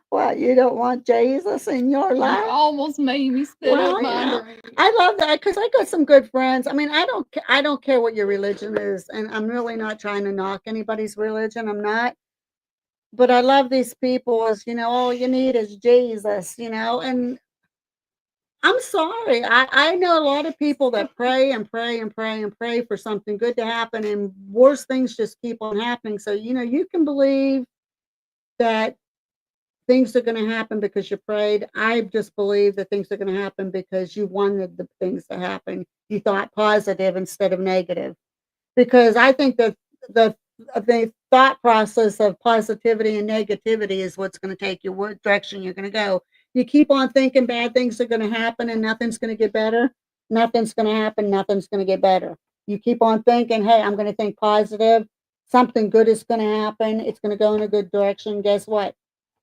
[SPEAKER 1] What, you don't want Jesus in your
[SPEAKER 2] You
[SPEAKER 1] life?
[SPEAKER 2] almost made me spit
[SPEAKER 1] Well,
[SPEAKER 2] up my drink.
[SPEAKER 1] I love that because I got some good friends. I mean, I don't care what your religion is, and I'm really not trying to knock anybody's religion. I'm not, but I love these people as all you need is Jesus, and I'm sorry. I know a lot of people that pray and pray and pray and pray for something good to happen, and worse things just keep on happening. So you can believe that things are going to happen because you prayed. I just believe that things are going to happen because you wanted the things to happen. You thought positive instead of negative. Because I think that the the thought process of positivity and negativity is what's going to take you what direction you're going to go. You keep on thinking bad things are going to happen and nothing's going to get better. Nothing's going to happen. Nothing's going to get better. You keep on thinking, hey, I'm going to think positive. Something good is going to happen. It's going to go in a good direction. Guess what?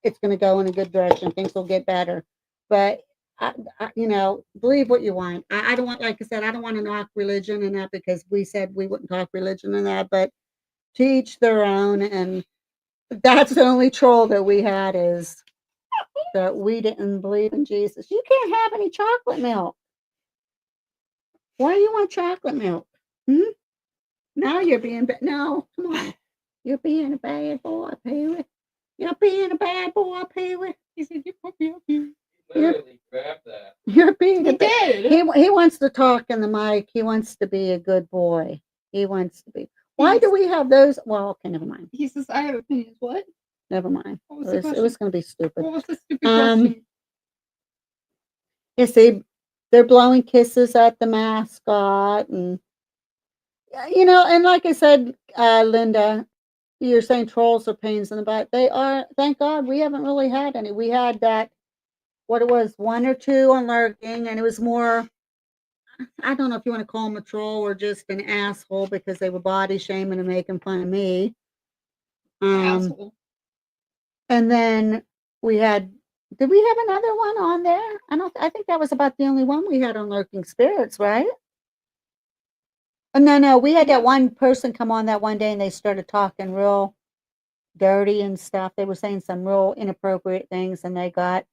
[SPEAKER 1] It's going to go in a good direction. Things will get better. But believe what you want. I don't want, like I said, I don't want to knock religion and that because we said we wouldn't talk religion and that, but to each their own. And that's the only troll that we had is that we didn't believe in Jesus. You can't have any chocolate milk. Why do you want chocolate milk? Hmm? Now you're being, no, come on. You're being a bad boy, Pee-wee. You're being a bad boy, Pee-wee.
[SPEAKER 2] He said, "You put me up here."
[SPEAKER 3] Literally grab that.
[SPEAKER 1] You're being
[SPEAKER 2] He
[SPEAKER 1] a bad.
[SPEAKER 2] did.
[SPEAKER 1] He wants to talk in the mic. He wants to be a good boy. He wants to be. Why do we have those? Well, okay, never mind.
[SPEAKER 2] He says, "I have opinions." What?
[SPEAKER 1] Never mind.
[SPEAKER 2] What was
[SPEAKER 1] It
[SPEAKER 2] the
[SPEAKER 1] was,
[SPEAKER 2] question?
[SPEAKER 1] going to be stupid.
[SPEAKER 2] What was the stupid question?
[SPEAKER 1] You see, they're blowing kisses at the mascot, and and like I said, Linda, you're saying trolls are pains in the butt. They are. Thank God, we haven't really had any. We had that. What it was, one or two on lurking, and it was more. I don't know if you want to call him a troll or just an asshole because they were body shaming and making fun of me.
[SPEAKER 2] Asshole.
[SPEAKER 1] And then we had. Did we have another one on there? I think that was about the only one we had on Lurking Spirits, right? Oh, no. We had that one person come on that one day and they started talking real dirty and stuff. They were saying some real inappropriate things and they got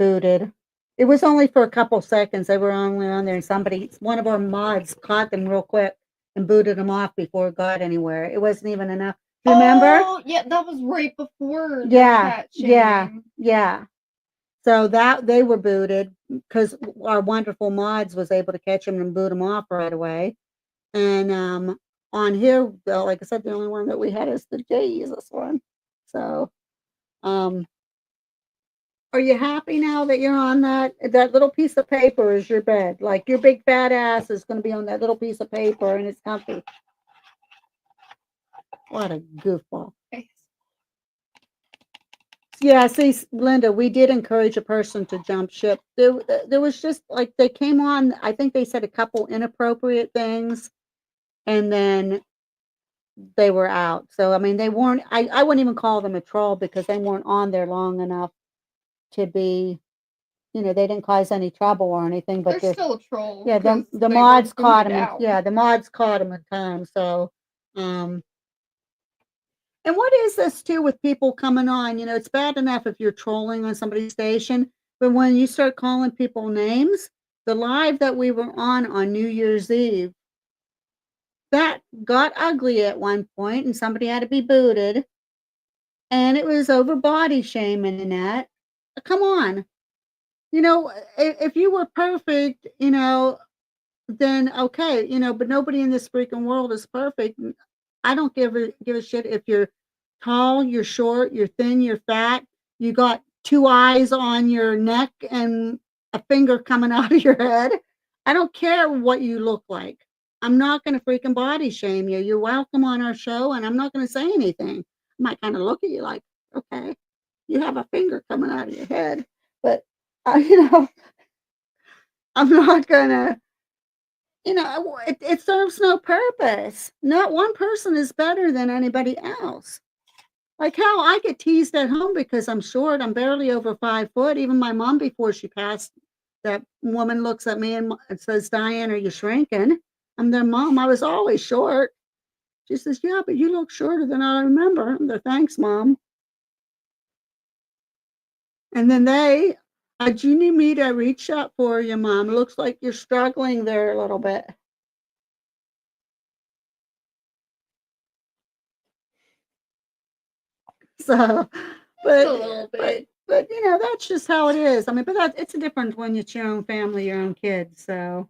[SPEAKER 1] booted. It was only for a couple seconds. They were only on there and one of our mods caught them real quick and booted them off before it got anywhere. It wasn't even enough. Remember?
[SPEAKER 2] Oh, yeah, that was right before the
[SPEAKER 1] Yeah,
[SPEAKER 2] cat shaming.
[SPEAKER 1] yeah. So that they were booted because our wonderful mods was able to catch them and boot them off right away. And on here, like I said, the only one that we had is the Jesus one. So, are you happy now that you're on that little piece of paper is your bed? Like your big fat ass is going to be on that little piece of paper and it's comfy. What a goofball. Yeah, see, Linda, we did encourage a person to jump ship. There was just like they came on, I think they said a couple inappropriate things and then they were out. So, I mean, they weren't, I wouldn't even call them a troll because they weren't on there long enough to be, they didn't cause any trouble or anything, but
[SPEAKER 2] They're still a troll.
[SPEAKER 1] yeah, the
[SPEAKER 2] 'cause
[SPEAKER 1] the
[SPEAKER 2] they were
[SPEAKER 1] mods caught
[SPEAKER 2] booted
[SPEAKER 1] him.
[SPEAKER 2] out.
[SPEAKER 1] Yeah, the mods caught him in time. So, and what is this too with people coming on? It's bad enough if you're trolling on somebody's station, but when you start calling people names, the live that we were on New Year's Eve, that got ugly at one point, and somebody had to be booted, and it was over body shaming and that. Come on, if you were perfect, then okay, but nobody in this freaking world is perfect. I don't give a shit if you're tall, you're short, you're thin, you're fat, you got two eyes on your neck and a finger coming out of your head. I don't care what you look like. I'm not going to freaking body shame you. You're welcome on our show, and I'm not going to say anything. I might kind of look at you like, okay, you have a finger coming out of your head, but I'm not gonna. It serves no purpose. Not one person is better than anybody else. Like how I get teased at home because I'm short. I'm barely over 5 foot. Even my mom, before she passed, that woman looks at me and says, "Diane, are you shrinking?" I'm their mom. I was always short. She says, "Yeah, but you look shorter than I remember." I'm there, "Thanks, mom." And then do you need me to reach out for you, mom? Looks like you're struggling there a little bit. So,
[SPEAKER 2] Just a little bit.
[SPEAKER 1] but that's just how it is. I mean, but it's a different when it's your own family, your own kids. So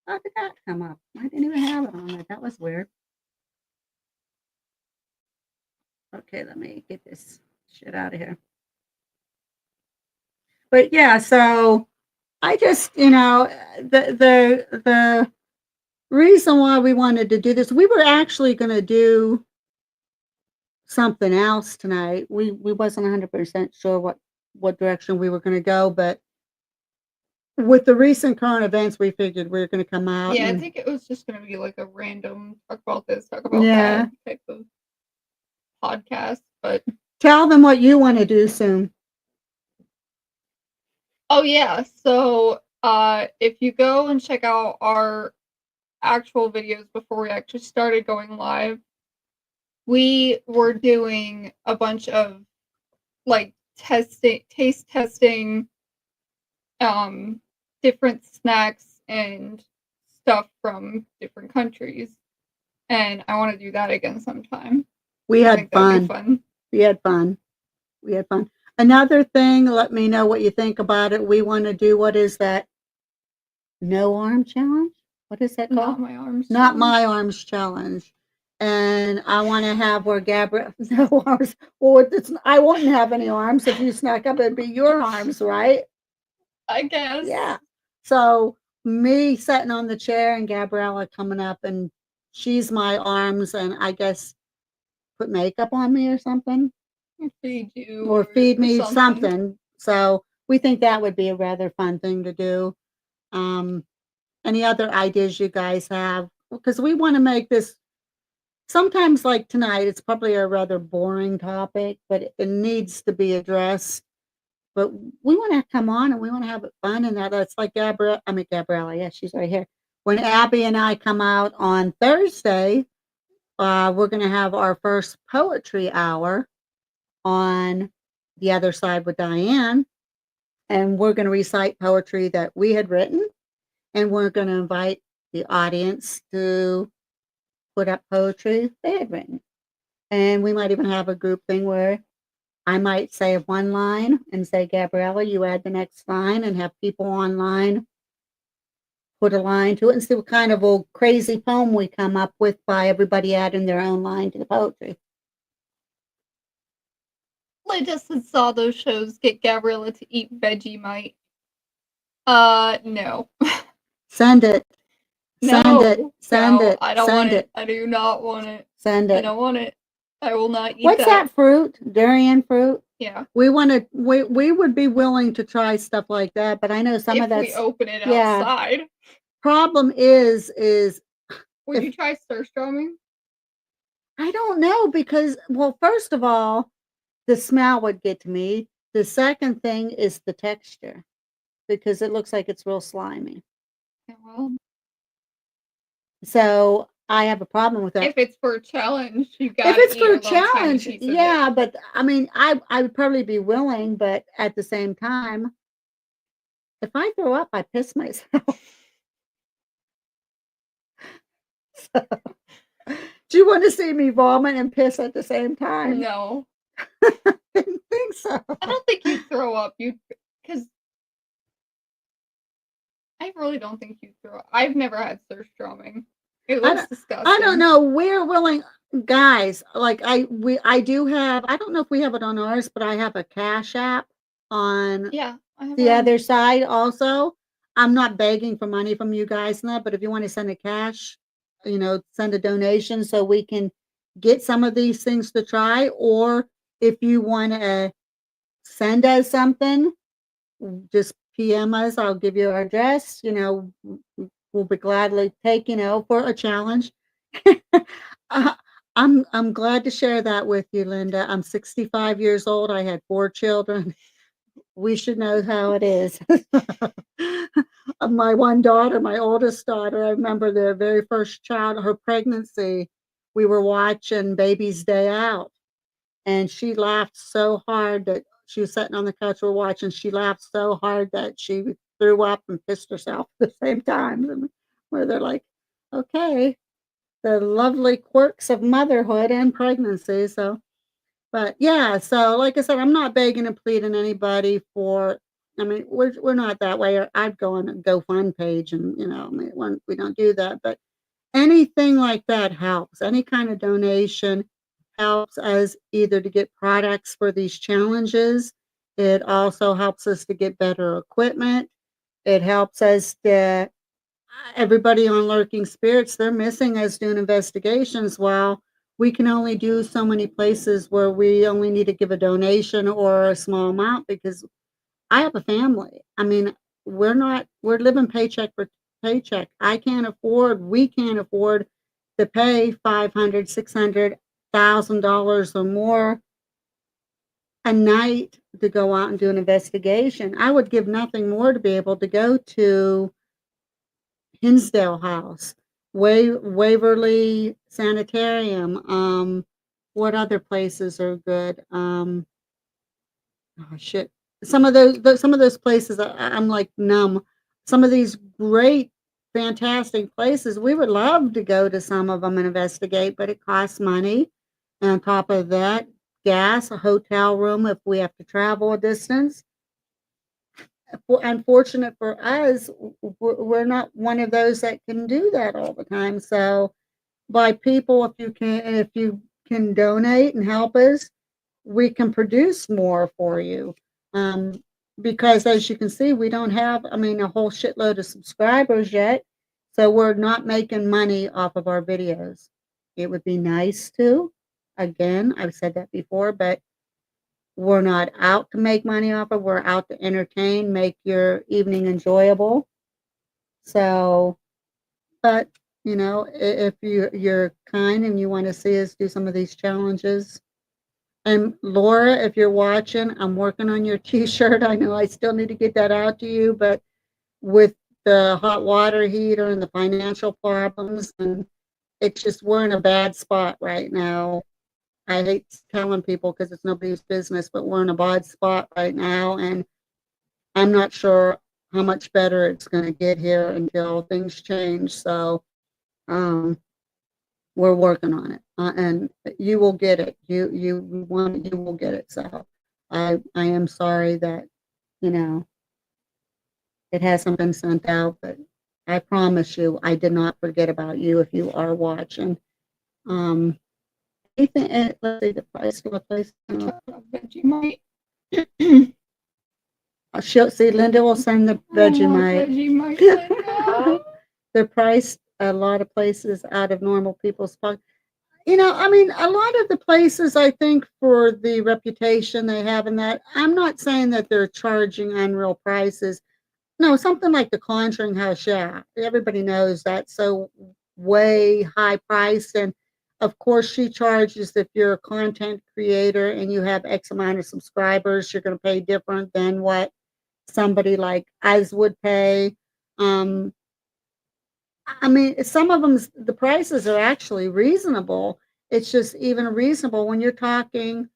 [SPEAKER 1] how did that come up? I didn't even have it on it. That was weird. Okay, let me get this shit out of here. But yeah, so I just, the reason why we wanted to do this, we were actually going to do something else tonight. We wasn't 100% sure what direction we were going to go, but with the recent current events, we figured we were going to come out.
[SPEAKER 2] Yeah, I
[SPEAKER 1] and,
[SPEAKER 2] think it was just going to be like a random talk about this, talk about
[SPEAKER 1] Yeah.
[SPEAKER 2] that type of podcast. But
[SPEAKER 1] Tell them what you want to do soon.
[SPEAKER 2] oh yeah, so if you go and check out our actual videos before we actually started going live, we were doing a bunch of like taste testing, different snacks and stuff from different countries, and I want to do that again sometime.
[SPEAKER 1] We
[SPEAKER 2] I
[SPEAKER 1] had
[SPEAKER 2] think that'd be
[SPEAKER 1] fun.
[SPEAKER 2] fun.
[SPEAKER 1] We had fun. We had fun. Another thing, let me know what you think about it. We want to do, what is that? No arm challenge? What is that
[SPEAKER 2] Not
[SPEAKER 1] called?
[SPEAKER 2] my arms.
[SPEAKER 1] Not
[SPEAKER 2] challenge.
[SPEAKER 1] my arms challenge. And I want to have where Gabrielle, no arms. Well, I wouldn't have any arms. If you snuck up, it'd be your arms, right?
[SPEAKER 2] I guess.
[SPEAKER 1] Yeah. So me sitting on the chair and Gabriella coming up, and she's my arms, and I guess put makeup on me or something,
[SPEAKER 2] Feed you
[SPEAKER 1] or feed me
[SPEAKER 2] something.
[SPEAKER 1] something. So we think that would be a rather fun thing to do. Any other ideas you guys have? Because we want to make this, sometimes like tonight, it's probably a rather boring topic, but it needs to be addressed. But we want to come on and we want to have it fun, and that's like Gabriella. Yeah, she's right here. When Abby and I come out on Thursday, we're going to have our first poetry hour on the other side with Diane, and we're going to recite poetry that we had written, and we're going to invite the audience to put up poetry they had written. And we might even have a group thing where I might say one line and say, Gabriella, you add the next line, and have people online put a line to it and see what kind of a crazy poem we come up with by everybody adding their own line to the poetry.
[SPEAKER 2] I just saw those shows get Gabriella to eat Vegemite. No.
[SPEAKER 1] Send it. Send
[SPEAKER 2] No.
[SPEAKER 1] it. Send
[SPEAKER 2] No,
[SPEAKER 1] it.
[SPEAKER 2] I don't
[SPEAKER 1] Send
[SPEAKER 2] want
[SPEAKER 1] it.
[SPEAKER 2] I do not want it.
[SPEAKER 1] Send
[SPEAKER 2] I
[SPEAKER 1] it.
[SPEAKER 2] don't want it. I will not eat
[SPEAKER 1] What's that fruit? Durian fruit?
[SPEAKER 2] Yeah.
[SPEAKER 1] We would be willing to try stuff like that, but I know some of
[SPEAKER 2] If we
[SPEAKER 1] that's
[SPEAKER 2] open it
[SPEAKER 1] yeah.
[SPEAKER 2] outside.
[SPEAKER 1] Problem is
[SPEAKER 2] Would you try surströmming?
[SPEAKER 1] I don't know, because, well, first of all, the smell would get to me. The second thing is the texture, because it looks like it's real slimy.
[SPEAKER 2] Yeah, well,
[SPEAKER 1] So I have a problem with that.
[SPEAKER 2] if it's for a challenge, you
[SPEAKER 1] If
[SPEAKER 2] gotta
[SPEAKER 1] it's
[SPEAKER 2] eat
[SPEAKER 1] for
[SPEAKER 2] a
[SPEAKER 1] a
[SPEAKER 2] little tiny
[SPEAKER 1] challenge,
[SPEAKER 2] piece of it.
[SPEAKER 1] yeah, but I mean, I would probably be willing, but at the same time, if I throw up, I piss myself. So, do you want to see me vomit and piss at the same time?
[SPEAKER 2] No.
[SPEAKER 1] I didn't think so.
[SPEAKER 2] I don't think you'd throw up. Because I really don't think you throw. I've never had surströmming. It
[SPEAKER 1] I
[SPEAKER 2] looks
[SPEAKER 1] don't,
[SPEAKER 2] disgusting.
[SPEAKER 1] I don't know. We're willing, guys. Like I do have. I don't know if we have it on ours, but I have a Cash App on
[SPEAKER 2] Yeah, I have
[SPEAKER 1] the
[SPEAKER 2] one.
[SPEAKER 1] other side also. I'm not begging for money from you guys now, but if you want to send a cash, send a donation so we can get some of these things to try, or if you want to send us something, just PM us. I'll give you our address. We'll be gladly take, for a challenge. uh, I'm glad to share that with you, Linda. I'm 65 years old. I had 4 children. We should know how it is. My one daughter, my oldest daughter, I remember the very first child, her pregnancy, we were watching Baby's Day Out, and she laughed so hard that she was sitting on the couch, we're watching, she laughed so hard that she threw up and pissed herself at the same time. And where they're like, okay, the lovely quirks of motherhood and pregnancy. So, but yeah, so like I said, I'm not begging and pleading anybody for. I mean, we're not that way. Or I'd go on a GoFund page, and I mean, we don't do that. But anything like that helps. Any kind of donation helps us either to get products for these challenges. It also helps us to get better equipment. It helps us to everybody on Lurking Spirits, they're missing us doing investigations. While we can only do so many places where we only need to give a donation or a small amount because I have a family. I mean, we're living paycheck for paycheck. We can't afford to pay 500, $600,000 or more a night to go out and do an investigation. I would give nothing more to be able to go to Hinsdale House, Waverly Sanitarium. What other places are good? Oh shit. Some of those places I'm like numb. Some of these great, fantastic places. We would love to go to some of them and investigate, but it costs money. And on top of that, gas, a hotel room if we have to travel a distance. Unfortunate for us, we're not one of those that can do that all the time. So, by people, if you can donate and help us, we can produce more for you. Um, because as you can see, we don't have, I mean, a whole shitload of subscribers yet, so we're not making money off of our videos. It would be nice to. Again, I've said that before, but we're not out to make money off of. We're out to entertain, make your evening enjoyable. So, but if you're kind and you want to see us do some of these challenges, and Laura, if you're watching, I'm working on your T-shirt. I know I still need to get that out to you, but with the hot water heater and the financial problems, and it's just we're in a bad spot right now. I hate telling people because it's nobody's business, but we're in a bad spot right now, and I'm not sure how much better it's going to get here until things change. So um, we're working on it, and you will get it. You will get it. So I am sorry that you know it hasn't been sent out, but I promise you, I did not forget about you. If you are watching, um, let's see the price of a place.
[SPEAKER 2] Vegemite.
[SPEAKER 1] She'll see. Linda will send the Vegemite.
[SPEAKER 2] Vegemite. Linda.
[SPEAKER 1] They're priced a lot of places out of normal people's pocket. I mean, a lot of the places, I think, for the reputation they have in that, I'm not saying that they're charging unreal prices. No, something like the Conjuring House, yeah. Everybody knows that's so way high priced. And of course, she charges if you're a content creator and you have X amount of subscribers, you're going to pay different than what somebody like us would pay. Um, I mean, some of them, the prices are actually reasonable. It's just even reasonable when you're talking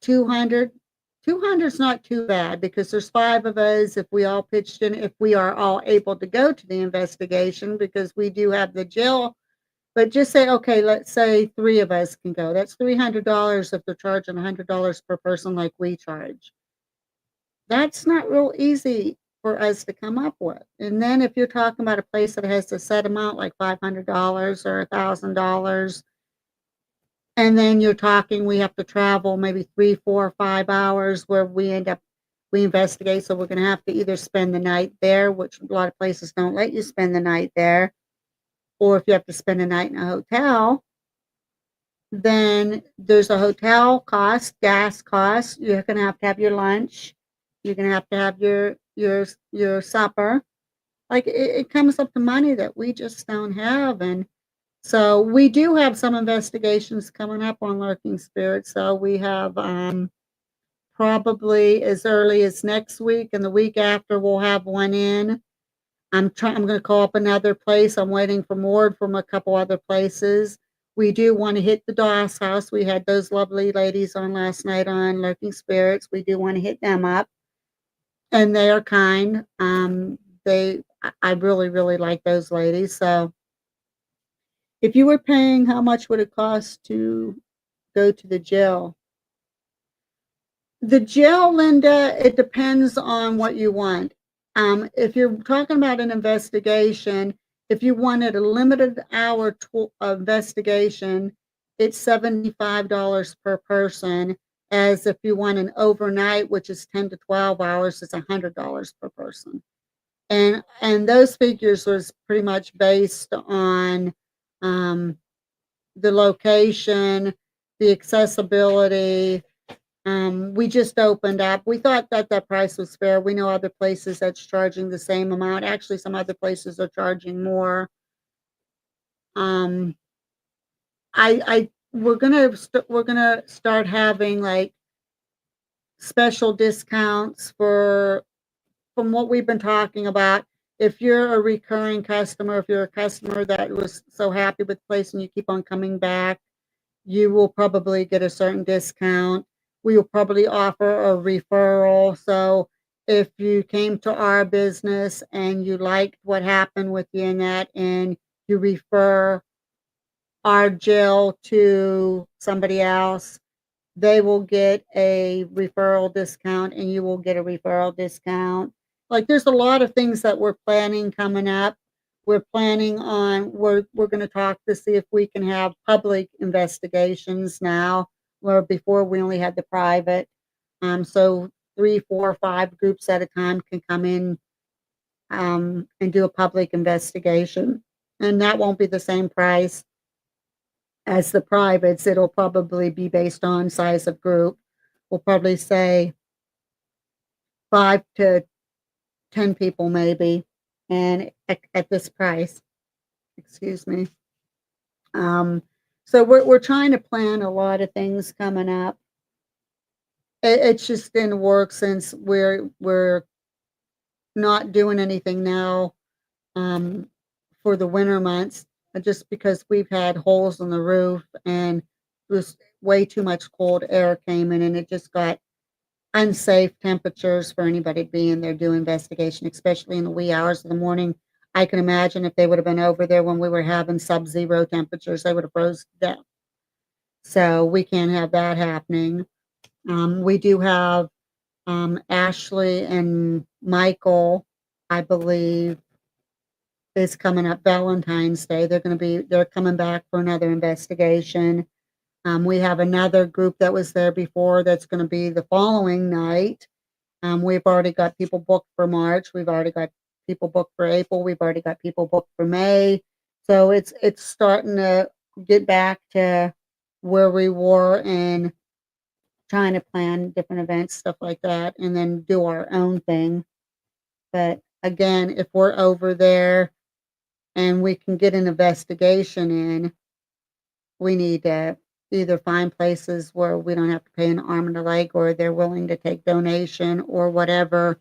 [SPEAKER 1] 200. 200 is not too bad because there's 5 of us. If we all pitched in, if we are all able to go to the investigation, because we do have the jail, but just say, okay, let's say 3 of us can go. That's $300 if they're charging $100 per person like we charge. That's not real easy for us to come up with. And then if you're talking about a place that has a set amount like $500 or $1,000, and then you're talking we have to travel maybe 3, 4, 5 hours where we investigate. So we're going to have to either spend the night there, which a lot of places don't let you spend the night there, or if you have to spend a night in a hotel, then there's a hotel cost, gas cost. You're going to have your lunch. You're going to have your supper. Like it comes up to money that we just don't have. And so we do have some investigations coming up on lurking spirits. So we have probably as early as next week, and the week after we'll have one in. I'm going to call up another place. I'm waiting for more from a couple other places. We do want to hit the Doss House. We had those lovely ladies on last night on Lurking Spirits. We do want to hit them up, and they are kind. I really, really like those ladies. So if you were paying, how much would it cost to go to the jail? The jail, Linda, it depends on what you want. If you're talking about an investigation, if you wanted a limited hour investigation, it's $75 per person. As if you want an overnight, which is 10 to 12 hours, it's $100 per person. And those figures was pretty much based on the location, the accessibility. We just opened up. We thought that price was fair. We know other places that's charging the same amount. Actually, some other places are charging more. We're gonna start having like special discounts from what we've been talking about. If you're a recurring customer, if you're a customer that was so happy with the place and you keep on coming back, you will probably get a certain discount. We will probably offer a referral. So if you came to our business and you liked what happened with you in that and you refer our jail to somebody else, they will get a referral discount and you will get a referral discount. Like there's a lot of things that we're planning coming up. We're planning on, we're going to talk to see if we can have public investigations now, where before we only had the private. So 3, 4, 5 groups at a time can come in and do a public investigation. And that won't be the same price as the privates. It'll probably be based on size of group. We'll probably say 5 to 10 people maybe, and at this price. Excuse me. So we're trying to plan a lot of things coming up. It's just in work since we're not doing anything now for the winter months, just because we've had holes in the roof and it was way too much cold air came in and it just got unsafe temperatures for anybody to be in there doing investigation, especially in the wee hours of the morning. I can imagine if they would have been over there when we were having sub-zero temperatures, they would have froze to death. So we can't have that happening. We do have Ashley and Michael, I believe, is coming up Valentine's Day. They're coming back for another investigation. We have another group that was there before that's going to be the following night. We've already got people booked for March. We've already got people booked for April. We've already got people booked for May. So it's starting to get back to where we were and trying to plan different events, stuff like that, and then do our own thing. But again, if we're over there and we can get an investigation in, we need to either find places where we don't have to pay an arm and a leg, or they're willing to take donation or whatever,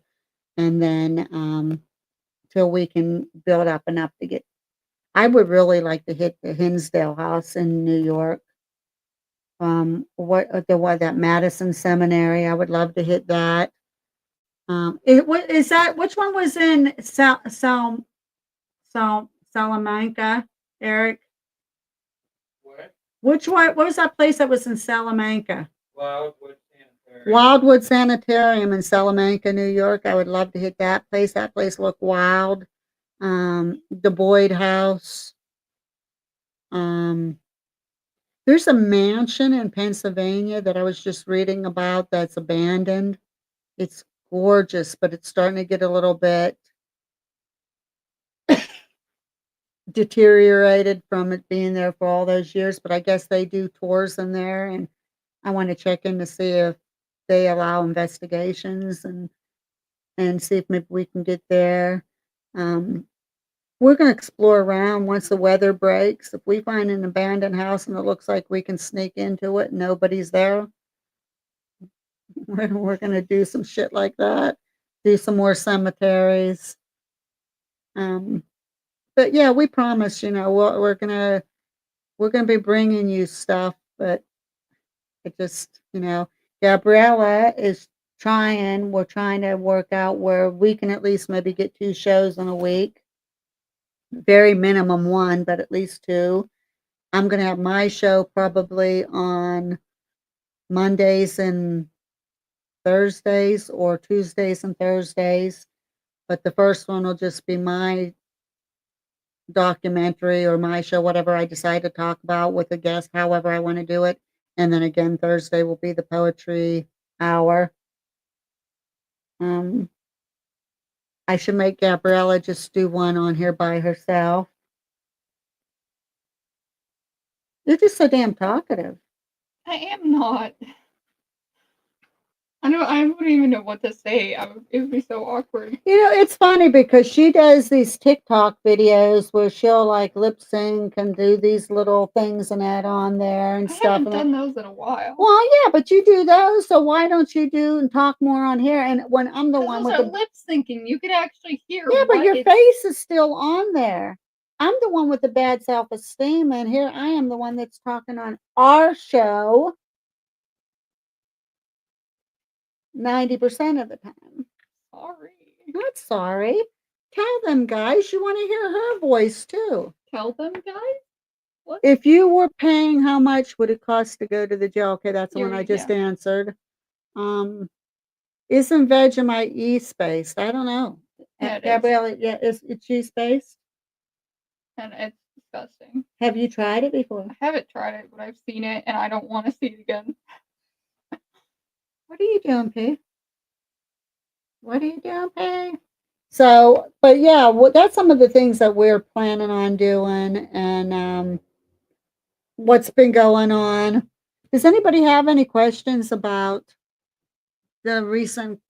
[SPEAKER 1] and then till we can build up enough to get. I would really like to hit the Hinsdale House in New York. That Madison Seminary, I would love to hit that. What is that? Which one was in Salamanca, Eric?
[SPEAKER 3] What?
[SPEAKER 1] Which one? What was that place that was in Salamanca?
[SPEAKER 3] Wildwood Sanitarium.
[SPEAKER 1] Wildwood Sanitarium in Salamanca, New York. I would love to hit that place. That place looked wild. The Boyd House. Um, there's a mansion in Pennsylvania that I was just reading about that's abandoned. It's gorgeous, but it's starting to get a little bit deteriorated from it being there for all those years. But I guess they do tours in there, and I want to check in to see if they allow investigations and see if maybe we can get there. Um, we're going to explore around once the weather breaks. If we find an abandoned house and it looks like we can sneak into it and nobody's there, we're going to do some shit like that. Do some more cemeteries. Um, but yeah, we promise. We're gonna be bringing you stuff, but it just Gabriella is trying. We're trying to work out where we can at least maybe get 2 shows in a week. Very minimum 1, but at least 2. I'm gonna have my show probably on Mondays and Thursdays or Tuesdays and Thursdays, but the first one will just be my documentary or my show, whatever I decide to talk about with a guest, however I want to do it. And then again, Thursday will be the poetry hour. Um, I should make Gabriella just do one on here by herself. You're just so damn talkative.
[SPEAKER 2] I am not. I wouldn't even know what to say. It would be so awkward.
[SPEAKER 1] It's funny because she does these TikTok videos where she'll like lip sync and do these little things and add on there and
[SPEAKER 2] I
[SPEAKER 1] stuff.
[SPEAKER 2] haven't done those in a while.
[SPEAKER 1] Well, yeah, but you do those, so why don't you do and talk more on here? And when I'm the one
[SPEAKER 2] those
[SPEAKER 1] with
[SPEAKER 2] are
[SPEAKER 1] the
[SPEAKER 2] lip syncing. You could actually hear.
[SPEAKER 1] yeah, but
[SPEAKER 2] what
[SPEAKER 1] your
[SPEAKER 2] it's-
[SPEAKER 1] face is still on there. I'm the one with the bad self-esteem, and here I am the one that's talking on our show 90% of the time.
[SPEAKER 2] Sorry.
[SPEAKER 1] Not sorry. Tell them, guys, you want to hear her voice too.
[SPEAKER 2] Tell them, guys. What?
[SPEAKER 1] If you were paying, how much would it cost to go to the jail? Okay, that's the one I just
[SPEAKER 2] Yeah.
[SPEAKER 1] answered. Isn't Vegemite yeast-based? I don't know.
[SPEAKER 2] Yeah, it is.
[SPEAKER 1] Gabrielle, yeah, is it yeast-based?
[SPEAKER 2] And it's disgusting.
[SPEAKER 1] Have you tried it before?
[SPEAKER 2] I haven't tried it, but I've seen it, and I don't want to see it again.
[SPEAKER 1] What are you doing, P? What are you doing, P? So, but yeah, that's some of the things that we're planning on doing, and what's been going on. Does anybody have any questions about the recent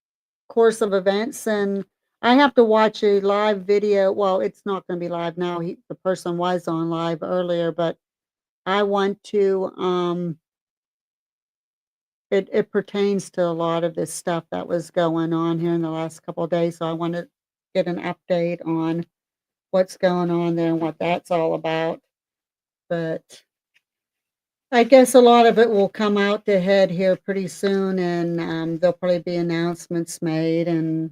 [SPEAKER 1] course of events? And I have to watch a live video. Well, it's not going to be live now. The person was on live earlier, but I want to. It pertains to a lot of this stuff that was going on here in the last couple of days. So I want to get an update on what's going on there and what that's all about. But I guess a lot of it will come out to head here pretty soon, and there'll probably be announcements made. And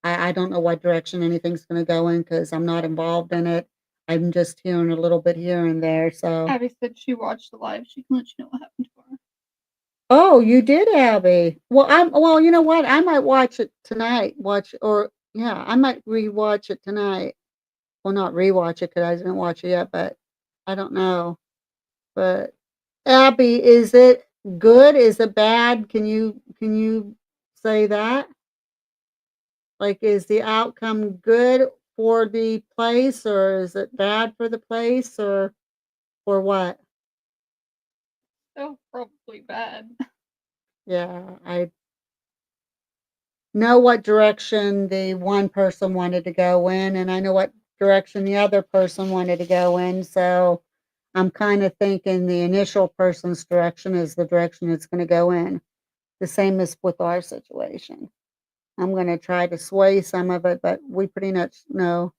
[SPEAKER 1] I don't know what direction anything's going to go in because I'm not involved in it. I'm just hearing a little bit here and there. So,
[SPEAKER 2] Abby said she watched the live. She can let you know what happened to her.
[SPEAKER 1] oh, you did, Abby. Well. You know what? I might watch it tonight. I might rewatch it tonight. Well, not rewatch it because I didn't watch it yet, but I don't know. But Abby, is it good? Is it bad? Can you say that? Like, is the outcome good for the place, or is it bad for the place, or what?
[SPEAKER 2] So probably bad.
[SPEAKER 1] Yeah, I know what direction the one person wanted to go in, and I know what direction the other person wanted to go in. So I'm kind of thinking the initial person's direction is the direction it's going to go in. The same as with our situation. I'm going to try to sway some of it, but we pretty much know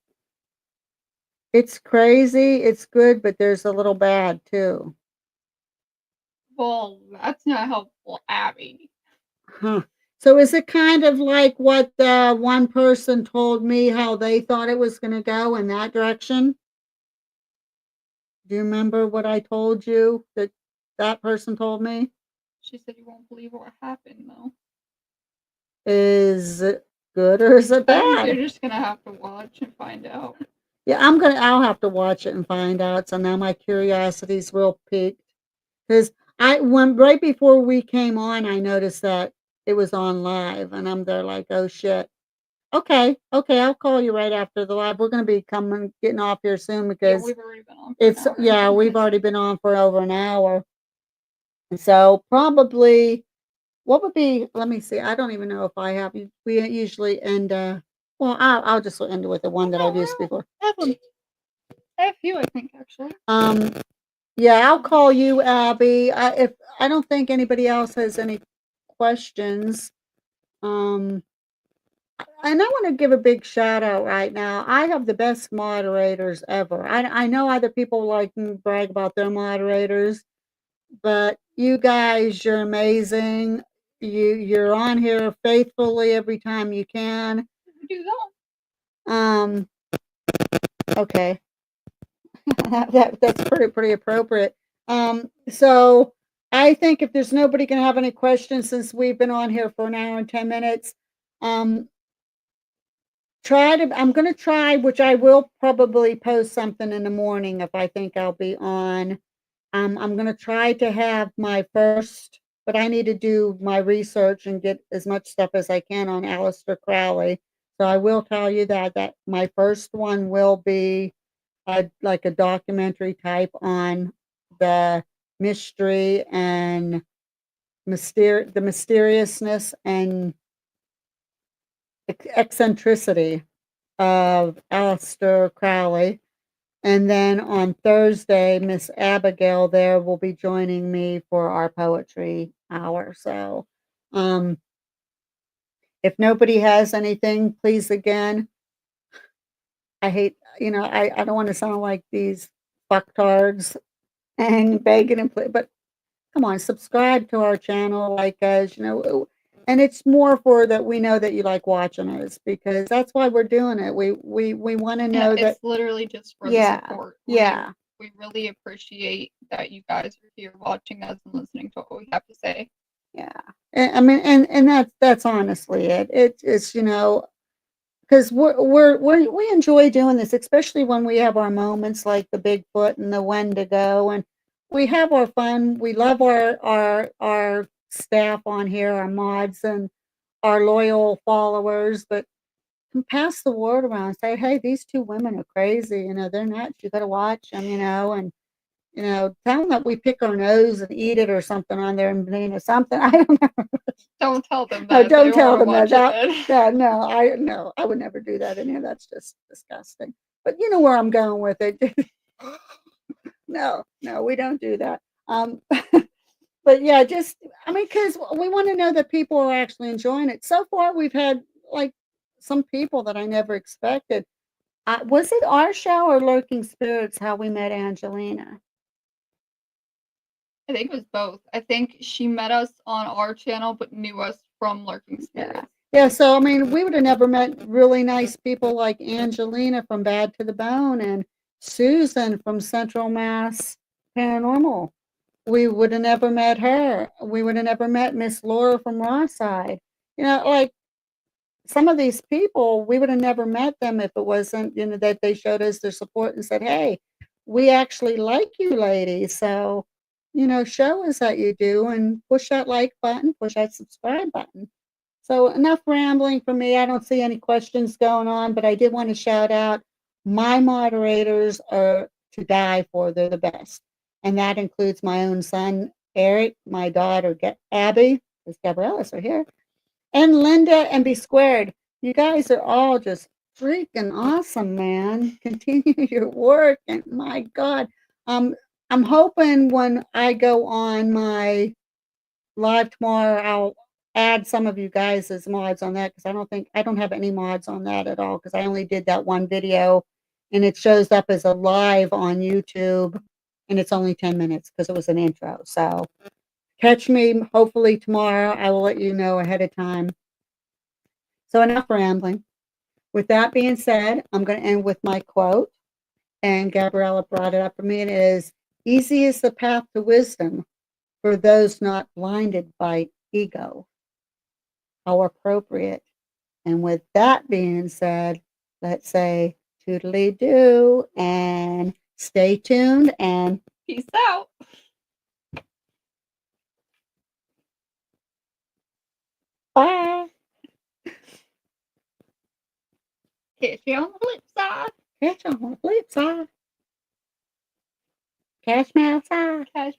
[SPEAKER 1] it's crazy. It's good, but there's a little bad too.
[SPEAKER 2] Well, that's not helpful, Abby.
[SPEAKER 1] Huh. So is it kind of like what the one person told me how they thought it was going to go in that direction? Do you remember what I told you that person told me?
[SPEAKER 2] She said you won't believe what happened though.
[SPEAKER 1] Is it good or is it
[SPEAKER 2] I think
[SPEAKER 1] bad?
[SPEAKER 2] you're just gonna have to watch and find out.
[SPEAKER 1] Yeah, I'll have to watch it and find out. So now my curiosity's real piqued. Because when right before we came on, I noticed that it was on live, and I'm there like, oh shit. Okay, okay, I'll call you right after the live. We're gonna be getting off here soon
[SPEAKER 2] Yeah,
[SPEAKER 1] because
[SPEAKER 2] we've already been on for an
[SPEAKER 1] it's
[SPEAKER 2] hour and
[SPEAKER 1] yeah,
[SPEAKER 2] 10
[SPEAKER 1] we've
[SPEAKER 2] minutes.
[SPEAKER 1] already been on for over an hour. So probably what would be? Let me see. I don't even know if I have. We usually end. Well, I'll just end it with the one that I've used before.
[SPEAKER 2] I have one. I have a few, I think, actually.
[SPEAKER 1] Yeah, I'll call you, Abby. If I don't think anybody else has any questions, and I want to give a big shout out right now. I have the best moderators ever. I know other people like to brag about their moderators, but you guys, you're amazing. You're on here faithfully every time you can.
[SPEAKER 2] We do that.
[SPEAKER 1] Um, okay. That's pretty appropriate. So I think if there's nobody gonna have any questions since we've been on here for an hour and 10 minutes, um, I'm gonna try, which I will probably post something in the morning if I think I'll be on. I'm gonna try to have my first, but I need to do my research and get as much stuff as I can on Aleister Crowley. So I will tell you that my first one will be like a documentary type on the mystery and the mysteriousness and eccentricity of Aleister Crowley. And then on Thursday, Miss Abigail there will be joining me for our poetry hour. So, um, if nobody has anything, please again, I hate, I don't want to sound like these fucktards and begging and play, but come on, subscribe to our channel, like us, and it's more for that we know that you like watching us because that's why we're doing it. We want to
[SPEAKER 2] Yeah,
[SPEAKER 1] know that,
[SPEAKER 2] it's literally just for the
[SPEAKER 1] yeah,
[SPEAKER 2] support.
[SPEAKER 1] yeah,
[SPEAKER 2] We really appreciate that you guys are here watching us and listening to what we have to say.
[SPEAKER 1] yeah. I mean, and that's honestly it. It's because we enjoy doing this, especially when we have our moments like the Bigfoot and the Wendigo, and we have our fun. We love our staff on here, our mods and our loyal followers, but can pass the word around. Say, hey, these two women are crazy. They're nuts. You got to watch them. And tell them that we pick our nose and eat it or something on there and something. I don't know.
[SPEAKER 2] Don't tell them
[SPEAKER 1] No,
[SPEAKER 2] that.
[SPEAKER 1] don't
[SPEAKER 2] They
[SPEAKER 1] tell
[SPEAKER 2] want to
[SPEAKER 1] them that.
[SPEAKER 2] watch it then.
[SPEAKER 1] Yeah, no, I would never do that in here. That's just disgusting. But you know where I'm going with it. No, we don't do that. But yeah, just I mean, because we want to know that people are actually enjoying it. So far, we've had like some people that I never expected. Was it our show or Lurking Spirits? How we met Angelina?
[SPEAKER 2] I think it was both. I think she met us on our channel but knew us from Lurking Spirits.
[SPEAKER 1] Yeah, so I mean, we would have never met really nice people like Angelina from Bad to the Bone and Susan from Central Mass Paranormal. We would have never met her. We would have never met Miss Laura from Rawside. Like some of these people, we would have never met them if it wasn't, that they showed us their support and said, hey, we actually like you ladies. So, show us that you do and push that like button, push that subscribe button. So enough rambling for me. I don't see any questions going on, but I did want to shout out my moderators are to die for. They're the best. And that includes my own son, Eric, my daughter, Abby, because Gabriella's are here, and Linda and B Squared. You guys are all just freaking awesome, man. Continue your work. And my God, I'm hoping when I go on my live tomorrow, I'll add some of you guys as mods on that because I don't have any mods on that at all because I only did that one video and it shows up as a live on YouTube and it's only 10 minutes because it was an intro. So catch me hopefully tomorrow. I will let you know ahead of time. So enough rambling. With that being said, I'm going to end with my quote. And Gabriella brought it up for me. And it is, easy is the path to wisdom. for those not blinded by ego. How appropriate. And with that being said, let's say toodly do and stay tuned and
[SPEAKER 2] Peace out.
[SPEAKER 1] bye.
[SPEAKER 2] Catch you on the flip side.
[SPEAKER 1] Catch you on the flip side. Catch me outside.
[SPEAKER 2] Catch me.